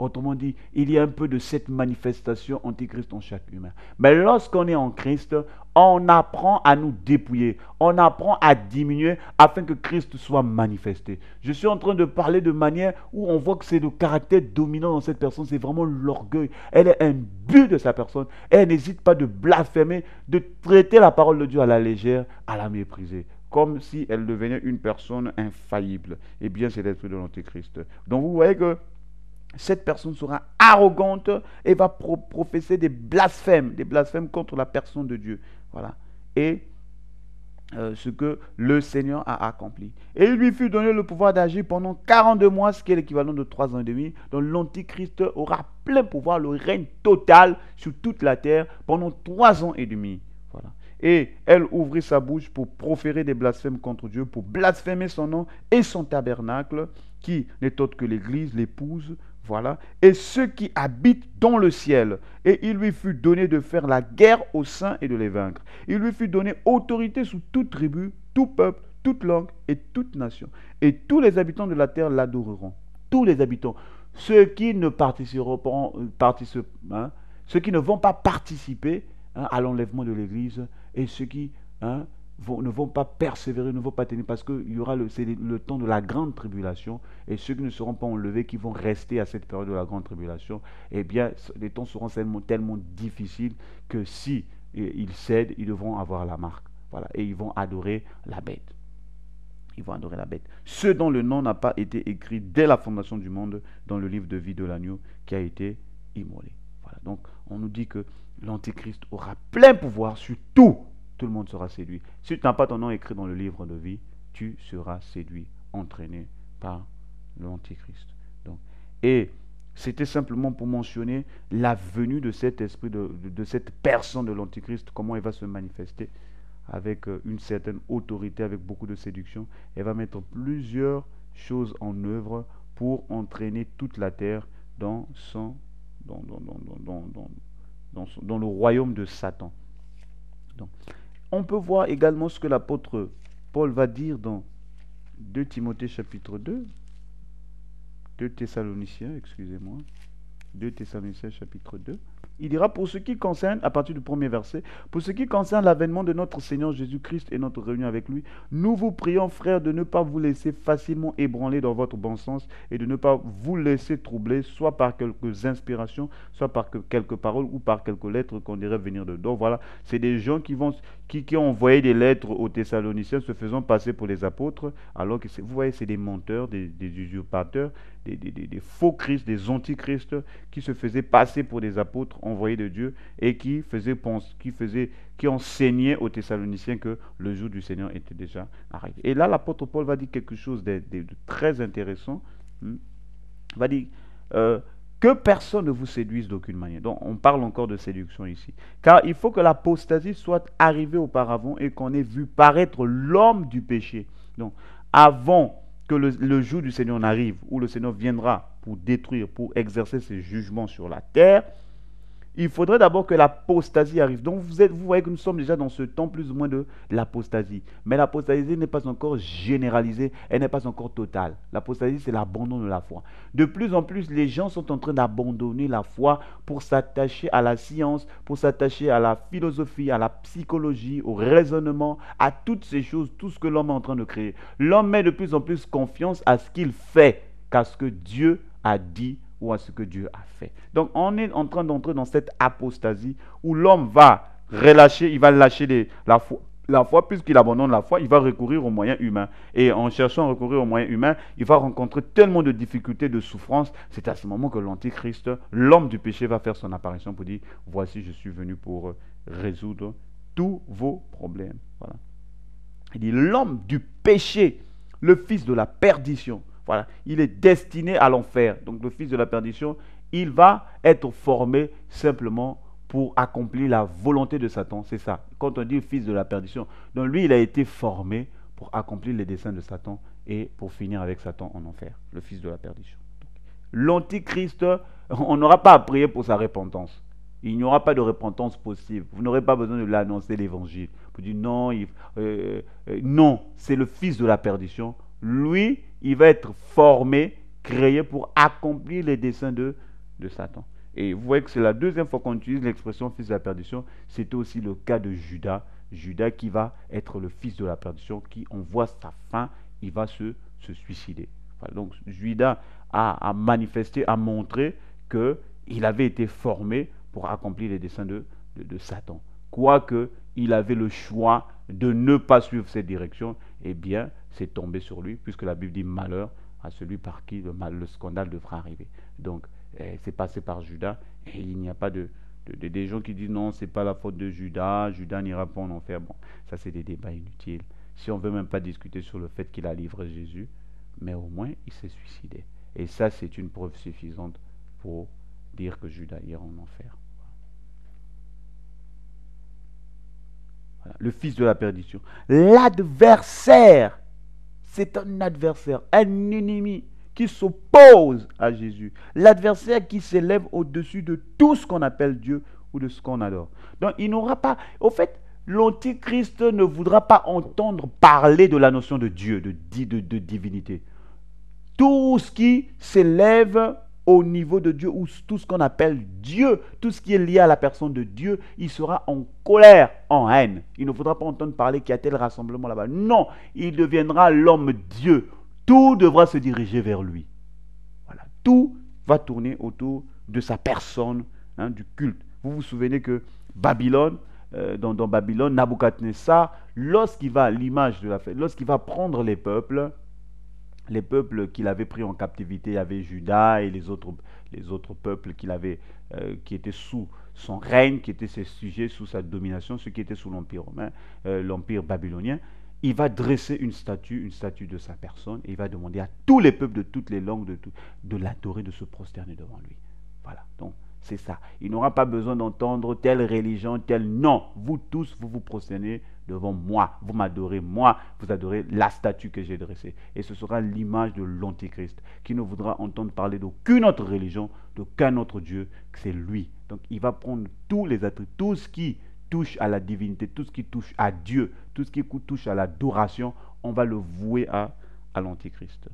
Autrement dit, il y a un peu de cette manifestation antichrist en chaque humain. Mais lorsqu'on est en Christ, on apprend à nous dépouiller. On apprend à diminuer afin que Christ soit manifesté. Je suis en train de parler de manière où on voit que c'est le caractère dominant dans cette personne. C'est vraiment l'orgueil. Elle est imbue de sa personne. Elle n'hésite pas de blasphémer, de traiter la parole de Dieu à la légère, à la mépriser. Comme si elle devenait une personne infaillible. Eh bien, c'est l'esprit de l'Antéchrist. Donc, vous voyez que cette personne sera arrogante et va professer des blasphèmes contre la personne de Dieu. Voilà. Et ce que le Seigneur a accompli. Et il lui fut donné le pouvoir d'agir pendant 42 mois, ce qui est l'équivalent de 3 ans et demi. Donc l'Antichrist aura plein pouvoir, le règne total sur toute la terre pendant 3 ans et demi. Voilà. Et elle ouvrit sa bouche pour proférer des blasphèmes contre Dieu, pour blasphémer son nom et son tabernacle, qui n'est autre que l'Église, l'épouse. Voilà. Et ceux qui habitent dans le ciel. Et il lui fut donné de faire la guerre aux saints et de les vaincre. Il lui fut donné autorité sous toute tribu, tout peuple, toute langue et toute nation. Et tous les habitants de la terre l'adoreront. Tous les habitants. Ceux qui ne ceux qui ne vont pas participer à l'enlèvement de l'Église et ceux qui ne vont pas persévérer, ne vont pas tenir, parce qu'il y aura c'est le temps de la grande tribulation, et ceux qui ne seront pas enlevés, qui vont rester à cette période de la grande tribulation, eh bien, les temps seront tellement difficiles que si ils cèdent, ils devront avoir la marque. Voilà, et ils vont adorer la bête. Ils vont adorer la bête. Ceux dont le nom n'a pas été écrit dès la fondation du monde dans le livre de vie de l'agneau qui a été immolé. Voilà, donc on nous dit que l'Antéchrist aura plein pouvoir sur tout. Tout le monde sera séduit. Si tu n'as pas ton nom écrit dans le livre de vie, tu seras séduit, entraîné par l'Antichrist. Donc, et c'était simplement pour mentionner la venue de cet esprit, de cette personne de l'Antichrist, comment elle va se manifester avec une certaine autorité, avec beaucoup de séduction. Elle va mettre plusieurs choses en œuvre pour entraîner toute la terre dans le royaume de Satan. Donc, on peut voir également ce que l'apôtre Paul va dire dans 2 Timothée chapitre 2, 2 Thessaloniciens chapitre 2. Il dira, pour ce qui concerne, à partir du premier verset, pour ce qui concerne l'avènement de notre Seigneur Jésus-Christ et notre réunion avec lui, nous vous prions, frères, de ne pas vous laisser facilement ébranler dans votre bon sens et de ne pas vous laisser troubler, soit par quelques inspirations, soit par quelques paroles ou par quelques lettres qu'on dirait venir de. Donc voilà, c'est des gens qui ont envoyé des lettres aux Thessaloniciens se faisant passer pour les apôtres, alors que vous voyez, c'est des menteurs, des usurpateurs, des faux Christ, des antichrists qui se faisaient passer pour des apôtres envoyés de Dieu et qui enseignaient aux Thessaloniciens que le jour du Seigneur était déjà arrivé. Et là, l'apôtre Paul va dire quelque chose de très intéressant. Il va dire, euh, que personne ne vous séduise d'aucune manière. Donc, on parle encore de séduction ici. Car il faut que l'apostasie soit arrivée auparavant et qu'on ait vu paraître l'homme du péché. Donc, avant que le jour du Seigneur n'arrive, où le Seigneur viendra pour détruire, pour exercer ses jugements sur la terre, il faudrait d'abord que l'apostasie arrive. Donc vous voyez que nous sommes déjà dans ce temps plus ou moins de l'apostasie. Mais l'apostasie n'est pas encore généralisée, elle n'est pas encore totale. L'apostasie, c'est l'abandon de la foi. De plus en plus, les gens sont en train d'abandonner la foi pour s'attacher à la science, pour s'attacher à la philosophie, à la psychologie, au raisonnement, à toutes ces choses, tout ce que l'homme est en train de créer. L'homme met de plus en plus confiance à ce qu'il fait qu'à ce que Dieu a dit ou à ce que Dieu a fait. Donc on est en train d'entrer dans cette apostasie où l'homme va relâcher, il va lâcher la foi, puisqu'il abandonne la foi, il va recourir aux moyens humains. Et en cherchant à recourir aux moyens humains, il va rencontrer tellement de difficultés, de souffrances. C'est à ce moment que l'Antichrist, l'homme du péché, va faire son apparition pour dire, voici, je suis venu pour résoudre tous vos problèmes. Voilà. Il dit, l'homme du péché, le fils de la perdition. Voilà, il est destiné à l'enfer. Donc le fils de la perdition, il va être formé simplement pour accomplir la volonté de Satan. C'est ça. Quand on dit fils de la perdition, donc lui, il a été formé pour accomplir les desseins de Satan et pour finir avec Satan en enfer. Le fils de la perdition. L'antichrist, on n'aura pas à prier pour sa repentance. Il n'y aura pas de repentance possible. Vous n'aurez pas besoin de l'annoncer l'évangile. Vous dites non, non, c'est le fils de la perdition. Lui, il va être formé, créé pour accomplir les desseins de Satan. Et vous voyez que c'est la deuxième fois qu'on utilise l'expression fils de la perdition. C'était aussi le cas de Judas. Judas qui va être le fils de la perdition, qui, on voit sa fin, il va se suicider. Voilà, donc Judas a manifesté, a montré qu'il avait été formé pour accomplir les desseins de Satan. Quoique il avait le choix de ne pas suivre cette direction, eh bien, c'est tombé sur lui, puisque la Bible dit malheur à celui par qui le scandale devra arriver. Donc, c'est passé par Judas, et il n'y a pas des gens qui disent non, c'est pas la faute de Judas, Judas n'ira pas en enfer. Bon, ça c'est des débats inutiles. Si on ne veut même pas discuter sur le fait qu'il a livré Jésus, mais au moins il s'est suicidé. Et ça, c'est une preuve suffisante pour dire que Judas ira en enfer. Voilà. Le fils de la perdition. L'adversaire, c'est un adversaire, un ennemi qui s'oppose à Jésus. L'adversaire qui s'élève au-dessus de tout ce qu'on appelle Dieu ou de ce qu'on adore. Donc il n'aura pas... Au fait, l'Antichrist ne voudra pas entendre parler de la notion de Dieu, de divinité. Tout ce qui s'élève au niveau de Dieu, ou tout ce qu'on appelle Dieu, tout ce qui est lié à la personne de Dieu, il sera en colère, en haine. Il ne faudra pas entendre parler qu'il y a tel rassemblement là-bas. Non, il deviendra l'homme Dieu. Tout devra se diriger vers lui. Voilà, tout va tourner autour de sa personne, hein, du culte. Vous vous souvenez que Babylone, dans Babylone, Nabuchodonosor, lorsqu'il va, l'image de la fête, lorsqu'il va prendre les peuples qu'il avait pris en captivité, il y avait Juda et les autres peuples qui étaient sous son règne, qui étaient ses sujets, sous sa domination, ceux qui étaient sous l'Empire romain, l'Empire babylonien. Il va dresser une statue de sa personne, et il va demander à tous les peuples de toutes les langues de l'adorer, de se prosterner devant lui. Voilà, donc c'est ça. Il n'aura pas besoin d'entendre telle religion, telle... Non, vous tous, vous vous prosternez devant moi. Vous m'adorez, moi, vous adorez la statue que j'ai dressée. Et ce sera l'image de l'Antichrist, qui ne voudra entendre parler d'aucune autre religion, d'aucun autre Dieu, que c'est lui. Donc il va prendre tous les attributs, tout ce qui touche à la divinité, tout ce qui touche à Dieu, tout ce qui touche à l'adoration, on va le vouer à l'Antichrist.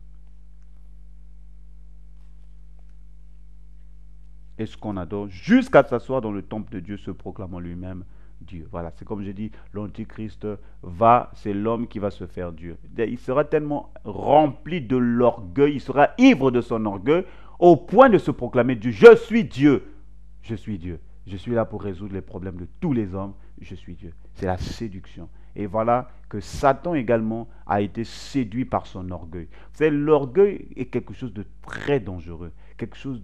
Et ce qu'on adore, jusqu'à s'asseoir dans le temple de Dieu, se proclamant lui-même Dieu. Voilà, c'est comme je dis, l'Antichrist c'est l'homme qui va se faire Dieu. Il sera tellement rempli de l'orgueil, il sera ivre de son orgueil, au point de se proclamer Dieu. Je suis Dieu, je suis Dieu. Je suis là pour résoudre les problèmes de tous les hommes, je suis Dieu. C'est la séduction. Et voilà que Satan également a été séduit par son orgueil. Vous savez, l'orgueil est quelque chose de très dangereux, quelque chose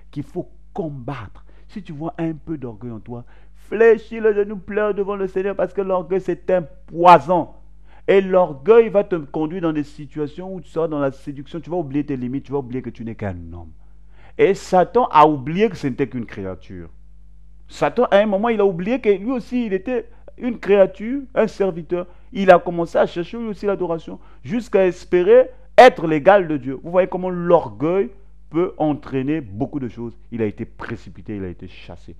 qu'il faut combattre. Si tu vois un peu d'orgueil en toi, fléchis le genou, pleure devant le Seigneur, parce que l'orgueil c'est un poison. Et l'orgueil va te conduire dans des situations où tu seras dans la séduction, tu vas oublier tes limites, tu vas oublier que tu n'es qu'un homme. Et Satan a oublié que ce n'était qu'une créature. Satan, à un moment, il a oublié que lui aussi, il était une créature, un serviteur. Il a commencé à chercher lui aussi l'adoration, jusqu'à espérer être l'égal de Dieu. Vous voyez comment l'orgueil peut entraîner beaucoup de choses. Il a été précipité, il a été chassé.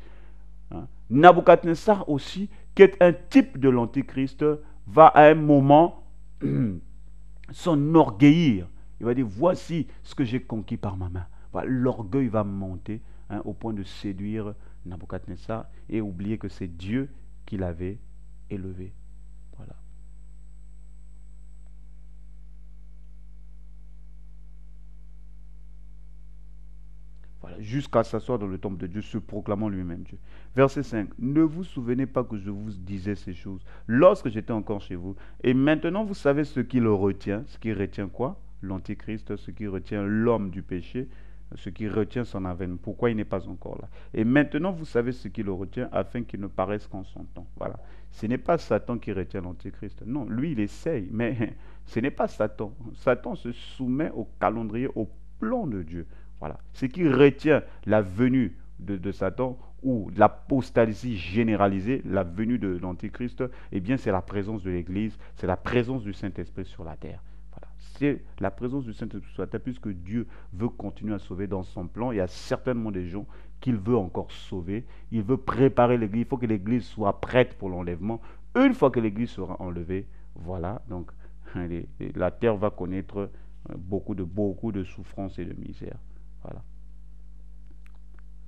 Hein. Nabucodonosor aussi, qui est un type de l'Antichrist, va à un moment s'enorgueillir. Il va dire, voici ce que j'ai conquis par ma main. Voilà, l'orgueil va monter au point de séduire Nabucodonosor et oublier que c'est Dieu qui l'avait élevé. Voilà. Voilà, jusqu'à s'asseoir dans le temple de Dieu, se proclamant lui-même Dieu. Verset 5. Ne vous souvenez pas que je vous disais ces choses lorsque j'étais encore chez vous. Et maintenant, vous savez ce qui le retient. Ce qui retient quoi? L'Antichrist, ce qui retient l'homme du péché, ce qui retient son avènement. Pourquoi il n'est pas encore là? Et maintenant, vous savez ce qui le retient afin qu'il ne paraisse qu'en son temps. Voilà. Ce n'est pas Satan qui retient l'Antichrist. Non, lui, il essaye, mais ce n'est pas Satan. Satan se soumet au calendrier, au plan de Dieu. Voilà. Ce qui retient la venue de Satan ou l'apostasie généralisée, la venue de l'Antichrist, eh bien, c'est la présence de l'Église, c'est la présence du Saint-Esprit sur la terre. Voilà. C'est la présence du Saint-Esprit sur la terre, puisque Dieu veut continuer à sauver dans son plan. Il y a certainement des gens qu'il veut encore sauver. Il veut préparer l'Église. Il faut que l'Église soit prête pour l'enlèvement. Une fois que l'Église sera enlevée, voilà, donc la terre va connaître beaucoup de souffrances et de misère. Voilà.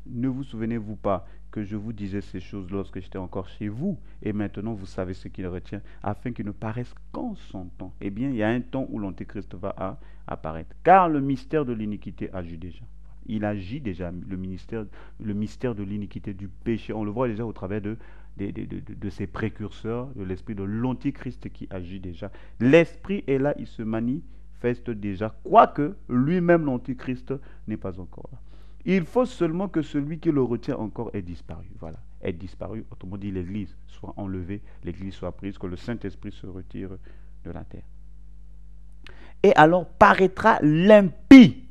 Ne vous souvenez-vous pas que je vous disais ces choses lorsque j'étais encore chez vous, et maintenant vous savez ce qu'il retient, afin qu'il ne paraisse qu'en son temps. Eh bien, il y a un temps où l'Antéchrist va apparaître. Car le mystère de l'iniquité agit déjà. Il agit déjà, le mystère de l'iniquité, du péché. On le voit déjà au travers de ses précurseurs, de l'esprit de l'Antichrist qui agit déjà. L'esprit est là, il se manifeste déjà, quoique lui-même l'Antichrist n'est pas encore là. Il faut seulement que celui qui le retient encore ait disparu. Voilà, ait disparu, autrement dit l'Église soit enlevée, l'Église soit prise, que le Saint-Esprit se retire de la terre. Et alors paraîtra l'impie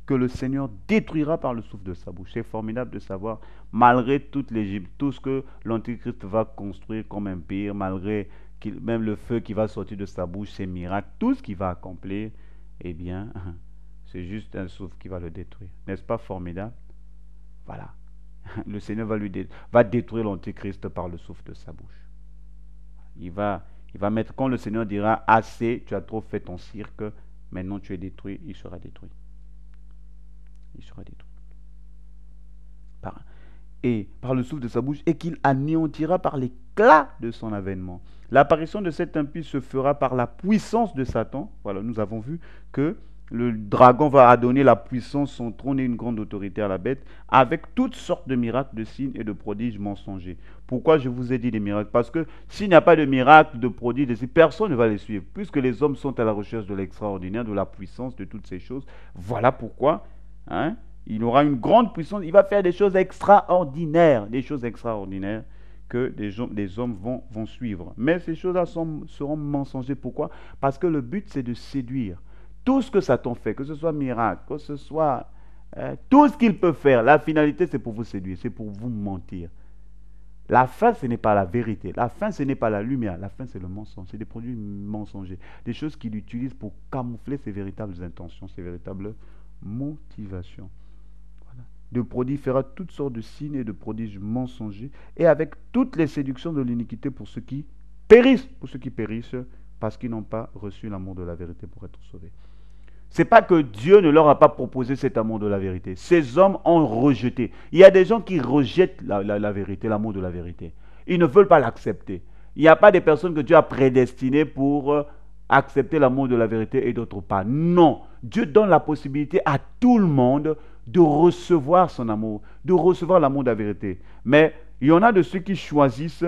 que le Seigneur détruira par le souffle de sa bouche. C'est formidable de savoir, malgré toute l'Égypte, tout ce que l'Antichrist va construire comme empire, malgré même le feu qui va sortir de sa bouche, ses miracles, tout ce qu'il va accomplir, eh bien, c'est juste un souffle qui va le détruire. N'est-ce pas formidable? Voilà. Le Seigneur va détruire l'Antichrist par le souffle de sa bouche. Il va mettre, quand le Seigneur dira, assez, tu as trop fait ton cirque, maintenant tu es détruit, il sera détruit. Il sera détruit. Par le souffle de sa bouche, et qu'il anéantira par l'éclat de son avènement. L'apparition de cet impie se fera par la puissance de Satan. Voilà, nous avons vu que le dragon va donner la puissance, son trône et une grande autorité à la bête, avec toutes sortes de miracles, de signes et de prodiges mensongers. Pourquoi je vous ai dit des miracles? Parce que s'il n'y a pas de miracles, de prodiges, de signes, personne ne va les suivre, puisque les hommes sont à la recherche de l'extraordinaire, de la puissance, de toutes ces choses. Voilà pourquoi, il aura une grande puissance, il va faire des choses extraordinaires, que des hommes vont suivre. Mais ces choses-là seront mensongères. Pourquoi? Parce que le but, c'est de séduire. Tout ce que Satan fait, que ce soit miracle, que ce soit tout ce qu'il peut faire, la finalité, c'est pour vous séduire, c'est pour vous mentir. La fin, ce n'est pas la vérité. La fin, ce n'est pas la lumière. La fin, c'est le mensonge. C'est des produits mensongers. Des choses qu'il utilise pour camoufler ses véritables intentions, ses véritables motivations. De prodiges fera toutes sortes de signes et de prodiges mensongers, et avec toutes les séductions de l'iniquité pour ceux qui périssent, parce qu'ils n'ont pas reçu l'amour de la vérité pour être sauvés. C'est pas que Dieu ne leur a pas proposé cet amour de la vérité. Ces hommes ont rejeté. Il y a des gens qui rejettent la vérité, l'amour de la vérité. Ils ne veulent pas l'accepter. Il n'y a pas des personnes que Dieu a prédestinées pour accepter l'amour de la vérité et d'autres pas. Non. Dieu donne la possibilité à tout le monde de recevoir son amour, de recevoir l'amour de la vérité. Mais il y en a de ceux qui choisissent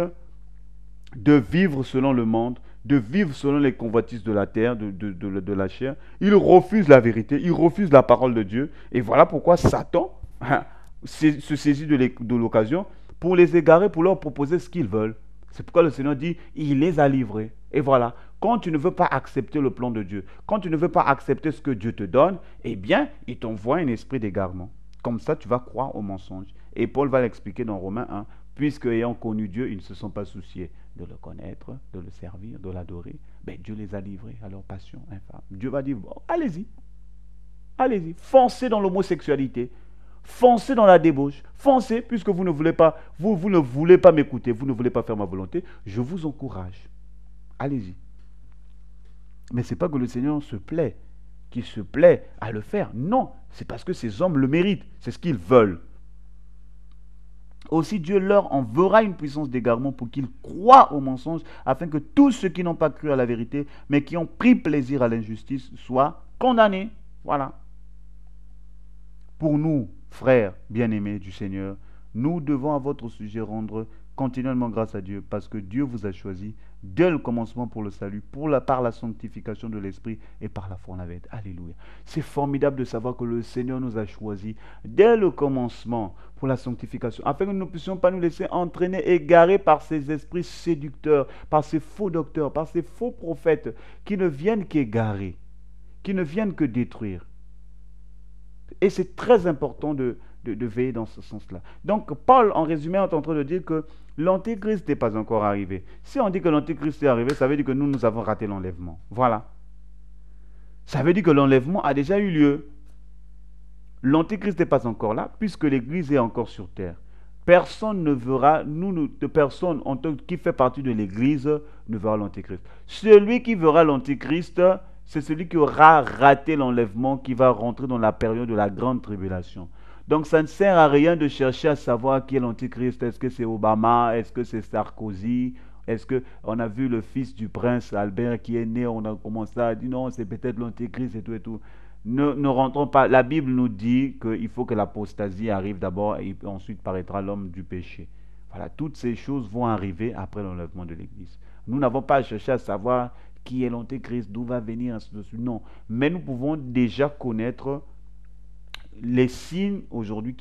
de vivre selon le monde, de vivre selon les convoitises de la terre, de la chair. Ils refusent la vérité, ils refusent la parole de Dieu. Et voilà pourquoi Satan se saisit de l'occasion pour les égarer, pour leur proposer ce qu'ils veulent. C'est pourquoi le Seigneur dit, il les a livrés. Et voilà, quand tu ne veux pas accepter le plan de Dieu, quand tu ne veux pas accepter ce que Dieu te donne, eh bien, il t'envoie un esprit d'égarement. Comme ça, tu vas croire au mensonge. Et Paul va l'expliquer dans Romains 1. Puisque ayant connu Dieu, ils ne se sont pas souciés de le connaître, de le servir, de l'adorer. Ben, Dieu les a livrés à leur passion infâme. Dieu va dire, bon, allez-y, allez-y, foncez dans l'homosexualité, foncez dans la débauche, foncez, puisque vous ne voulez pas, vous ne voulez pas m'écouter, vous ne voulez pas faire ma volonté, je vous encourage. Allez-y. Mais ce n'est pas que le Seigneur se plaît, qu'il se plaît à le faire. Non, c'est parce que ces hommes le méritent, c'est ce qu'ils veulent. Aussi Dieu leur enverra une puissance d'égarement pour qu'ils croient au mensonge, afin que tous ceux qui n'ont pas cru à la vérité, mais qui ont pris plaisir à l'injustice, soient condamnés. Voilà. Pour nous, frères bien-aimés du Seigneur, nous devons à votre sujet rendre continuellement grâce à Dieu, parce que Dieu vous a choisi dès le commencement pour le salut, par la sanctification de l'Esprit et par la foi en la vérité. Alléluia. C'est formidable de savoir que le Seigneur nous a choisis dès le commencement pour la sanctification, afin que nous ne puissions pas nous laisser entraîner, égarer par ces esprits séducteurs, par ces faux docteurs, par ces faux prophètes qui ne viennent qu'égarer, qui ne viennent que détruire. Et c'est très important de veiller dans ce sens-là. Donc, Paul, en résumé, est en train de dire que l'Antéchrist n'est pas encore arrivé. Si on dit que l'Antéchrist est arrivé, ça veut dire que nous avons raté l'enlèvement. Voilà. Ça veut dire que l'enlèvement a déjà eu lieu. L'Antéchrist n'est pas encore là, puisque l'Église est encore sur terre. Personne ne verra, personne qui fait partie de l'Église ne verra l'Antéchrist. Celui qui verra l'Antéchrist, c'est celui qui aura raté l'enlèvement, qui va rentrer dans la période de la grande tribulation. Donc ça ne sert à rien de chercher à savoir qui est l'Antichrist. Est-ce que c'est Obama? Est-ce que c'est Sarkozy? Est-ce qu'on a vu le fils du prince Albert qui est né? On a commencé à dire non, c'est peut-être l'Antichrist et tout et tout. Ne rentrons pas. La Bible nous dit qu'il faut que l'apostasie arrive d'abord et ensuite paraîtra l'homme du péché. Voilà, toutes ces choses vont arriver après l'enlèvement de l'Église. Nous n'avons pas à chercher à savoir qui est l'Antéchrist, d'où va venir, ainsi de suite. Non, mais nous pouvons déjà connaître les signes aujourd'hui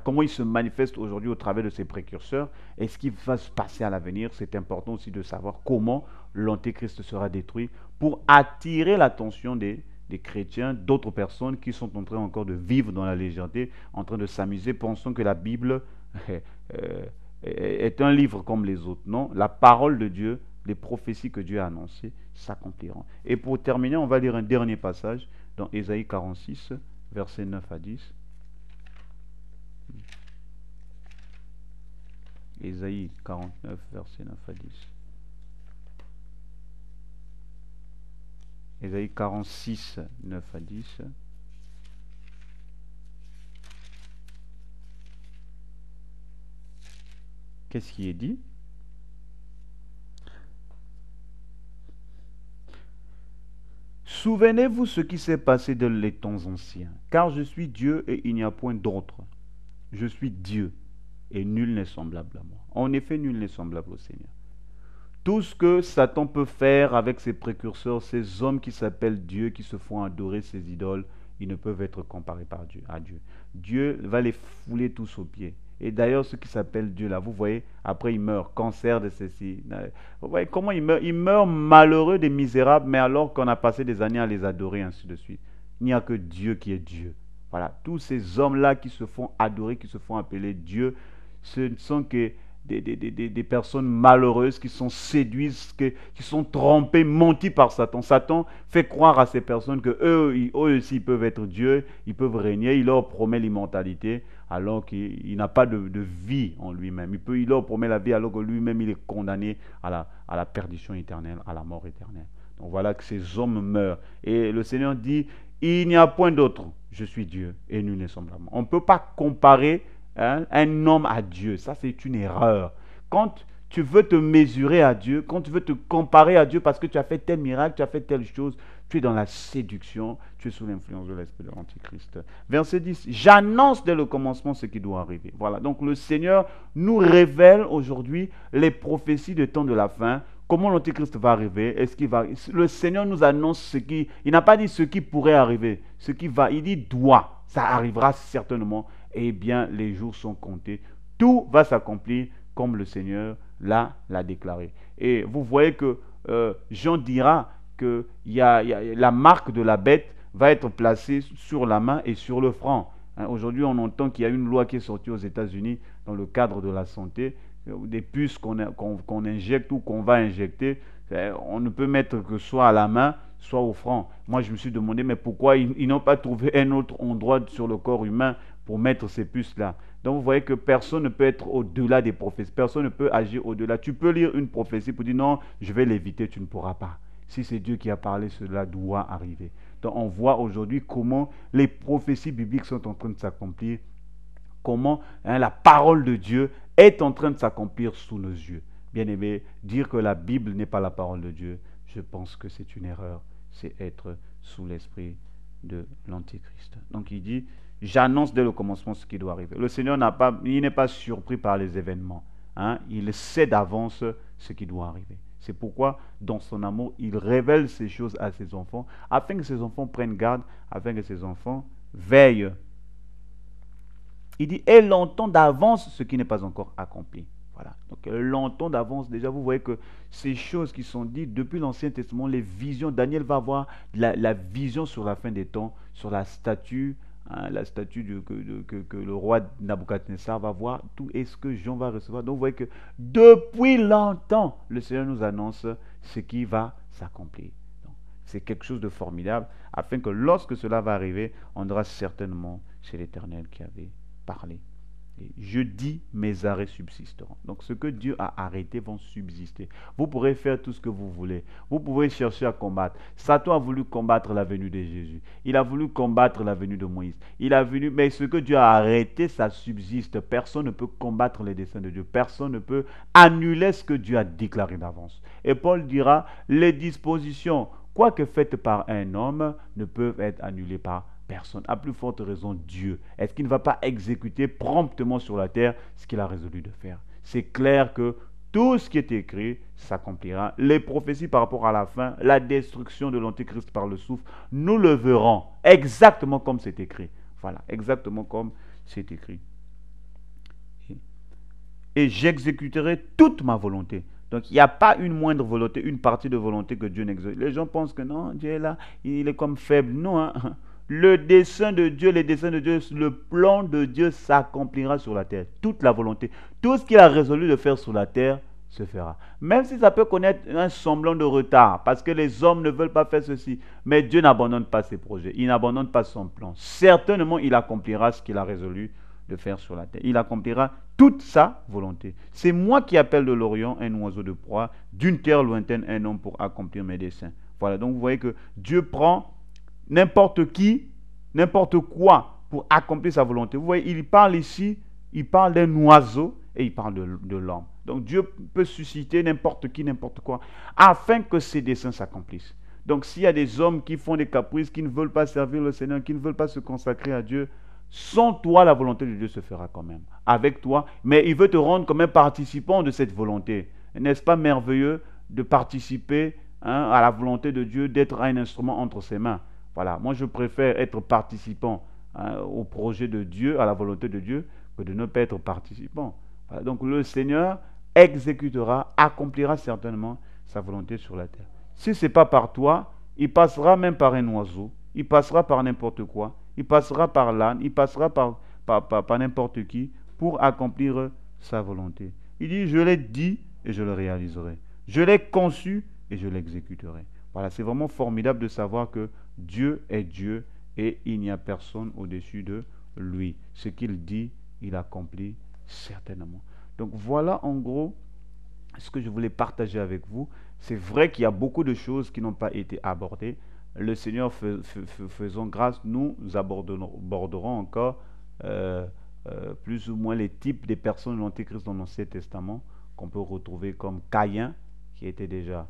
comment il se manifeste aujourd'hui au travers de ses précurseurs et ce qui va se passer à l'avenir. C'est important aussi de savoir comment l'Antéchrist sera détruit pour attirer l'attention des chrétiens, d'autres personnes qui sont en train encore de vivre dans la légèreté, en train de s'amuser, pensant que la Bible est un livre comme les autres. Non, la parole de Dieu, les prophéties que Dieu a annoncées s'accompliront. Et pour terminer, on va lire un dernier passage dans Ésaïe 46, versets 9 à 10. Ésaïe 49, versets 9 à 10. Ésaïe 46, 9 à 10. Qu'est-ce qui est dit? Souvenez-vous ce qui s'est passé dans les temps anciens, car je suis Dieu et il n'y a point d'autre. Je suis Dieu et nul n'est semblable à moi. En effet, nul n'est semblable au Seigneur. Tout ce que Satan peut faire avec ses précurseurs, ces hommes qui s'appellent Dieu, qui se font adorer ces idoles, ils ne peuvent être comparés à Dieu. Dieu va les fouler tous aux pieds. Et d'ailleurs, ceux qui s'appellent Dieu là, vous voyez, après ils meurent, cancer de ceci. Vous voyez comment ils meurent? Ils meurent malheureux, des misérables, mais alors qu'on a passé des années à les adorer, ainsi de suite. Il n'y a que Dieu qui est Dieu. Voilà, tous ces hommes-là qui se font adorer, qui se font appeler Dieu, ce ne sont que des personnes malheureuses qui sont séduites, qui sont trompées, menties par Satan. Satan fait croire à ces personnes que eux aussi ils peuvent être Dieu, ils peuvent régner, il leur promet l'immortalité alors qu'il n'a pas de vie en lui-même. Il leur promet la vie alors que lui-même il est condamné à la perdition éternelle, à la mort éternelle. Donc voilà que ces hommes meurent. Et le Seigneur dit, il n'y a point d'autre, je suis Dieu et nul n'est semblable. On ne peut pas comparer un homme à Dieu. Ça, c'est une erreur. Quand tu veux te mesurer à Dieu, quand tu veux te comparer à Dieu parce que tu as fait tel miracle, tu as fait telle chose, tu es dans la séduction, tu es sous l'influence de l'esprit de l'Antichrist. Verset 10, j'annonce dès le commencement ce qui doit arriver. Voilà, donc le Seigneur nous révèle aujourd'hui les prophéties du temps de la fin. Comment l'Antichrist va arriver? Le Seigneur nous annonce il n'a pas dit ce qui pourrait arriver, ce qui va, il dit doit, ça arrivera certainement. Eh bien, les jours sont comptés. Tout va s'accomplir comme le Seigneur l'a déclaré. Et vous voyez que Jean dira que la marque de la bête va être placée sur la main et sur le front. Hein, aujourd'hui, on entend qu'il y a une loi qui est sortie aux États-Unis dans le cadre de la santé, des puces qu'on injecte ou qu'on va injecter, on ne peut mettre que soit à la main, soit au front. Moi, je me suis demandé, mais pourquoi ils n'ont pas trouvé un autre endroit sur le corps humain pour mettre ces puces-là? Donc, vous voyez que personne ne peut être au-delà des prophéties. Personne ne peut agir au-delà. Tu peux lire une prophétie pour dire non, je vais l'éviter, tu ne pourras pas. Si c'est Dieu qui a parlé, cela doit arriver. Donc, on voit aujourd'hui comment les prophéties bibliques sont en train de s'accomplir, comment la parole de Dieu est en train de s'accomplir sous nos yeux. Bien aimé, dire que la Bible n'est pas la parole de Dieu, je pense que c'est une erreur. C'est être sous l'esprit de l'Antichrist. Donc il dit, j'annonce dès le commencement ce qui doit arriver. Le Seigneur il n'est pas surpris par les événements. Hein? Il sait d'avance ce qui doit arriver. C'est pourquoi, dans son amour, il révèle ces choses à ses enfants, afin que ses enfants prennent garde, afin que ses enfants veillent. Il dit, et l'entend d'avance ce qui n'est pas encore accompli. Voilà. Donc, l'entend d'avance. Déjà, vous voyez que ces choses qui sont dites depuis l'Ancien Testament, les visions, Daniel va avoir la vision sur la fin des temps, sur la statue, hein, la statue que le roi Nabucodonosor va voir, tout est ce que Jean va recevoir. Donc, vous voyez que depuis longtemps, le Seigneur nous annonce ce qui va s'accomplir. C'est quelque chose de formidable, afin que lorsque cela va arriver, on aura certainement chez l'Éternel qui avait parler. Et je dis, mes arrêts subsisteront. Donc ce que Dieu a arrêté vont subsister. Vous pourrez faire tout ce que vous voulez. Vous pouvez chercher à combattre. Satan a voulu combattre la venue de Jésus. Il a voulu combattre la venue de Moïse. Il a voulu, mais ce que Dieu a arrêté, ça subsiste. Personne ne peut combattre les desseins de Dieu. Personne ne peut annuler ce que Dieu a déclaré d'avance. Et Paul dira, les dispositions, quoique faites par un homme, ne peuvent être annulées par personne. À plus forte raison, Dieu. Est-ce qu'il ne va pas exécuter promptement sur la terre ce qu'il a résolu de faire? C'est clair que tout ce qui est écrit s'accomplira. Les prophéties par rapport à la fin, la destruction de l'Antéchrist par le souffle, nous le verrons exactement comme c'est écrit. Voilà, exactement comme c'est écrit. Et j'exécuterai toute ma volonté. Donc, il n'y a pas une moindre volonté, une partie de volonté que Dieu n'exécute. Les gens pensent que non, Dieu est là, il est comme faible. Non, hein. Le dessein de Dieu, les desseins de Dieu, le plan de Dieu s'accomplira sur la terre. Toute la volonté, tout ce qu'il a résolu de faire sur la terre se fera. Même si ça peut connaître un semblant de retard, parce que les hommes ne veulent pas faire ceci. Mais Dieu n'abandonne pas ses projets, il n'abandonne pas son plan. Certainement, il accomplira ce qu'il a résolu de faire sur la terre. Il accomplira toute sa volonté. C'est moi qui appelle de l'Orient un oiseau de proie, d'une terre lointaine un homme pour accomplir mes desseins. Voilà, donc vous voyez que Dieu prend n'importe qui, n'importe quoi pour accomplir sa volonté. Vous voyez, il parle ici, il parle d'un oiseau et il parle de l'homme. Donc Dieu peut susciter n'importe qui, n'importe quoi, afin que ses desseins s'accomplissent. Donc s'il y a des hommes qui font des caprices, qui ne veulent pas servir le Seigneur, qui ne veulent pas se consacrer à Dieu, sans toi, la volonté de Dieu se fera quand même. Avec toi, mais il veut te rendre comme un participant de cette volonté. N'est-ce pas merveilleux de participer à la volonté de Dieu, d'être un instrument entre ses mains? Voilà, moi je préfère être participant au projet de Dieu, à la volonté de Dieu, que de ne pas être participant. Voilà, donc le Seigneur exécutera, accomplira certainement sa volonté sur la terre. Si ce n'est pas par toi, il passera même par un oiseau, il passera par n'importe quoi, il passera par l'âne, il passera par n'importe qui pour accomplir sa volonté. Il dit, je l'ai dit et je le réaliserai. Je l'ai conçu et je l'exécuterai. Voilà, c'est vraiment formidable de savoir que Dieu est Dieu et il n'y a personne au-dessus de lui. Ce qu'il dit, il accomplit certainement. Donc voilà en gros ce que je voulais partager avec vous. C'est vrai qu'il y a beaucoup de choses qui n'ont pas été abordées. Le Seigneur faisant grâce, nous aborderons encore plus ou moins les types des personnes de l'Antéchrist dans l'Ancien Testament qu'on peut retrouver comme Caïn, qui était déjà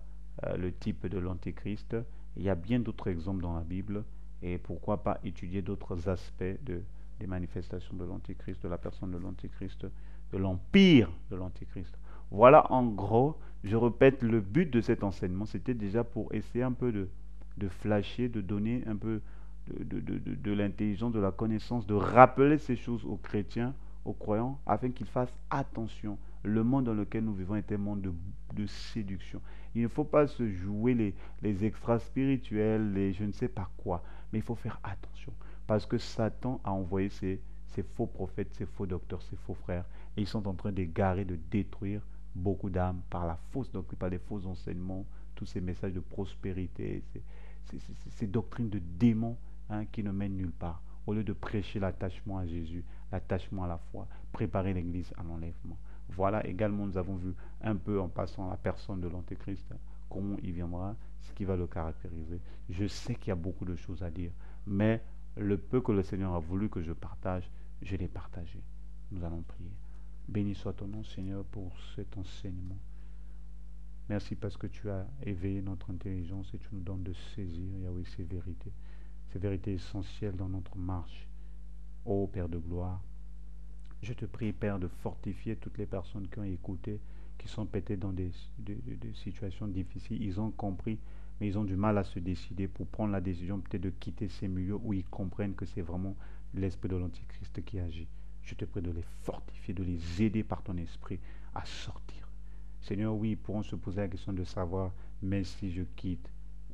le type de l'Antéchrist. Il y a bien d'autres exemples dans la Bible et pourquoi pas étudier d'autres aspects des manifestations de l'Antéchrist, de la personne de l'Antéchrist, de l'empire de l'Antéchrist. Voilà en gros, je répète, le but de cet enseignement, c'était déjà pour essayer un peu de flasher, de donner un peu de l'intelligence, de la connaissance, de rappeler ces choses aux chrétiens, aux croyants, afin qu'ils fassent attention. Le monde dans lequel nous vivons est un monde de séduction. Il ne faut pas se jouer les extras spirituels, les je ne sais pas quoi, mais il faut faire attention. Parce que Satan a envoyé ses faux prophètes, ses faux docteurs, ses faux frères. Et ils sont en train d'égarer, de détruire beaucoup d'âmes par la fausse doctrine, par les faux enseignements, tous ces messages de prospérité, ces doctrines de démons, hein, qui ne mènent nulle part. Au lieu de prêcher l'attachement à Jésus, l'attachement à la foi, préparer l'Église à l'enlèvement. Voilà, également, nous avons vu un peu en passant la personne de l'Antéchrist, hein, comment il viendra, ce qui va le caractériser. Je sais qu'il y a beaucoup de choses à dire, mais le peu que le Seigneur a voulu que je partage, je l'ai partagé. Nous allons prier. Béni soit ton nom, Seigneur, pour cet enseignement. Merci parce que tu as éveillé notre intelligence et tu nous donnes de saisir, Yahweh, ces vérités essentielles dans notre marche. Ô Père de gloire, je te prie, Père, de fortifier toutes les personnes qui ont écouté, qui sont pétées dans des situations difficiles. Ils ont compris, mais ils ont du mal à se décider pour prendre la décision peut-être de quitter ces milieux où ils comprennent que c'est vraiment l'esprit de l'Antichrist qui agit. Je te prie de les fortifier, de les aider par ton esprit à sortir. Seigneur, oui, ils pourront se poser la question de savoir, mais si je quitte,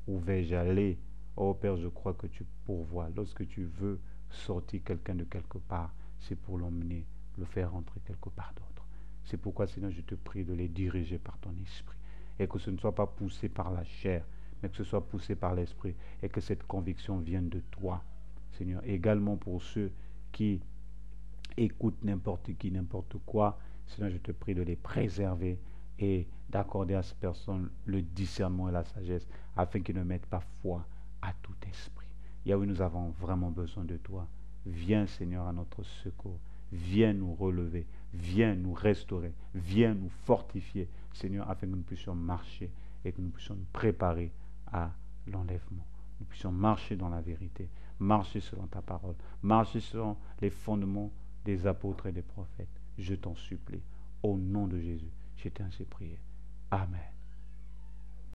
où vais-je aller? Oh Père, je crois que tu pourvois. Lorsque tu veux sortir quelqu'un de quelque part, c'est pour l'emmener, le faire rentrer quelque part d'autre. C'est pourquoi, Seigneur, je te prie de les diriger par ton esprit. Et que ce ne soit pas poussé par la chair, mais que ce soit poussé par l'esprit. Et que cette conviction vienne de toi, Seigneur. Également pour ceux qui écoutent n'importe qui, n'importe quoi, Seigneur, je te prie de les préserver et d'accorder à ces personnes le discernement et la sagesse, afin qu'ils ne mettent pas foi à tout esprit. Yahweh, nous avons vraiment besoin de toi. Viens, Seigneur, à notre secours. Viens nous relever. Viens nous restaurer. Viens nous fortifier, Seigneur, afin que nous puissions marcher et que nous puissions nous préparer à l'enlèvement. Nous puissions marcher dans la vérité, marcher selon ta parole, marcher selon les fondements des apôtres et des prophètes. Je t'en supplie. Au nom de Jésus, je t'ai ainsi prié. Amen.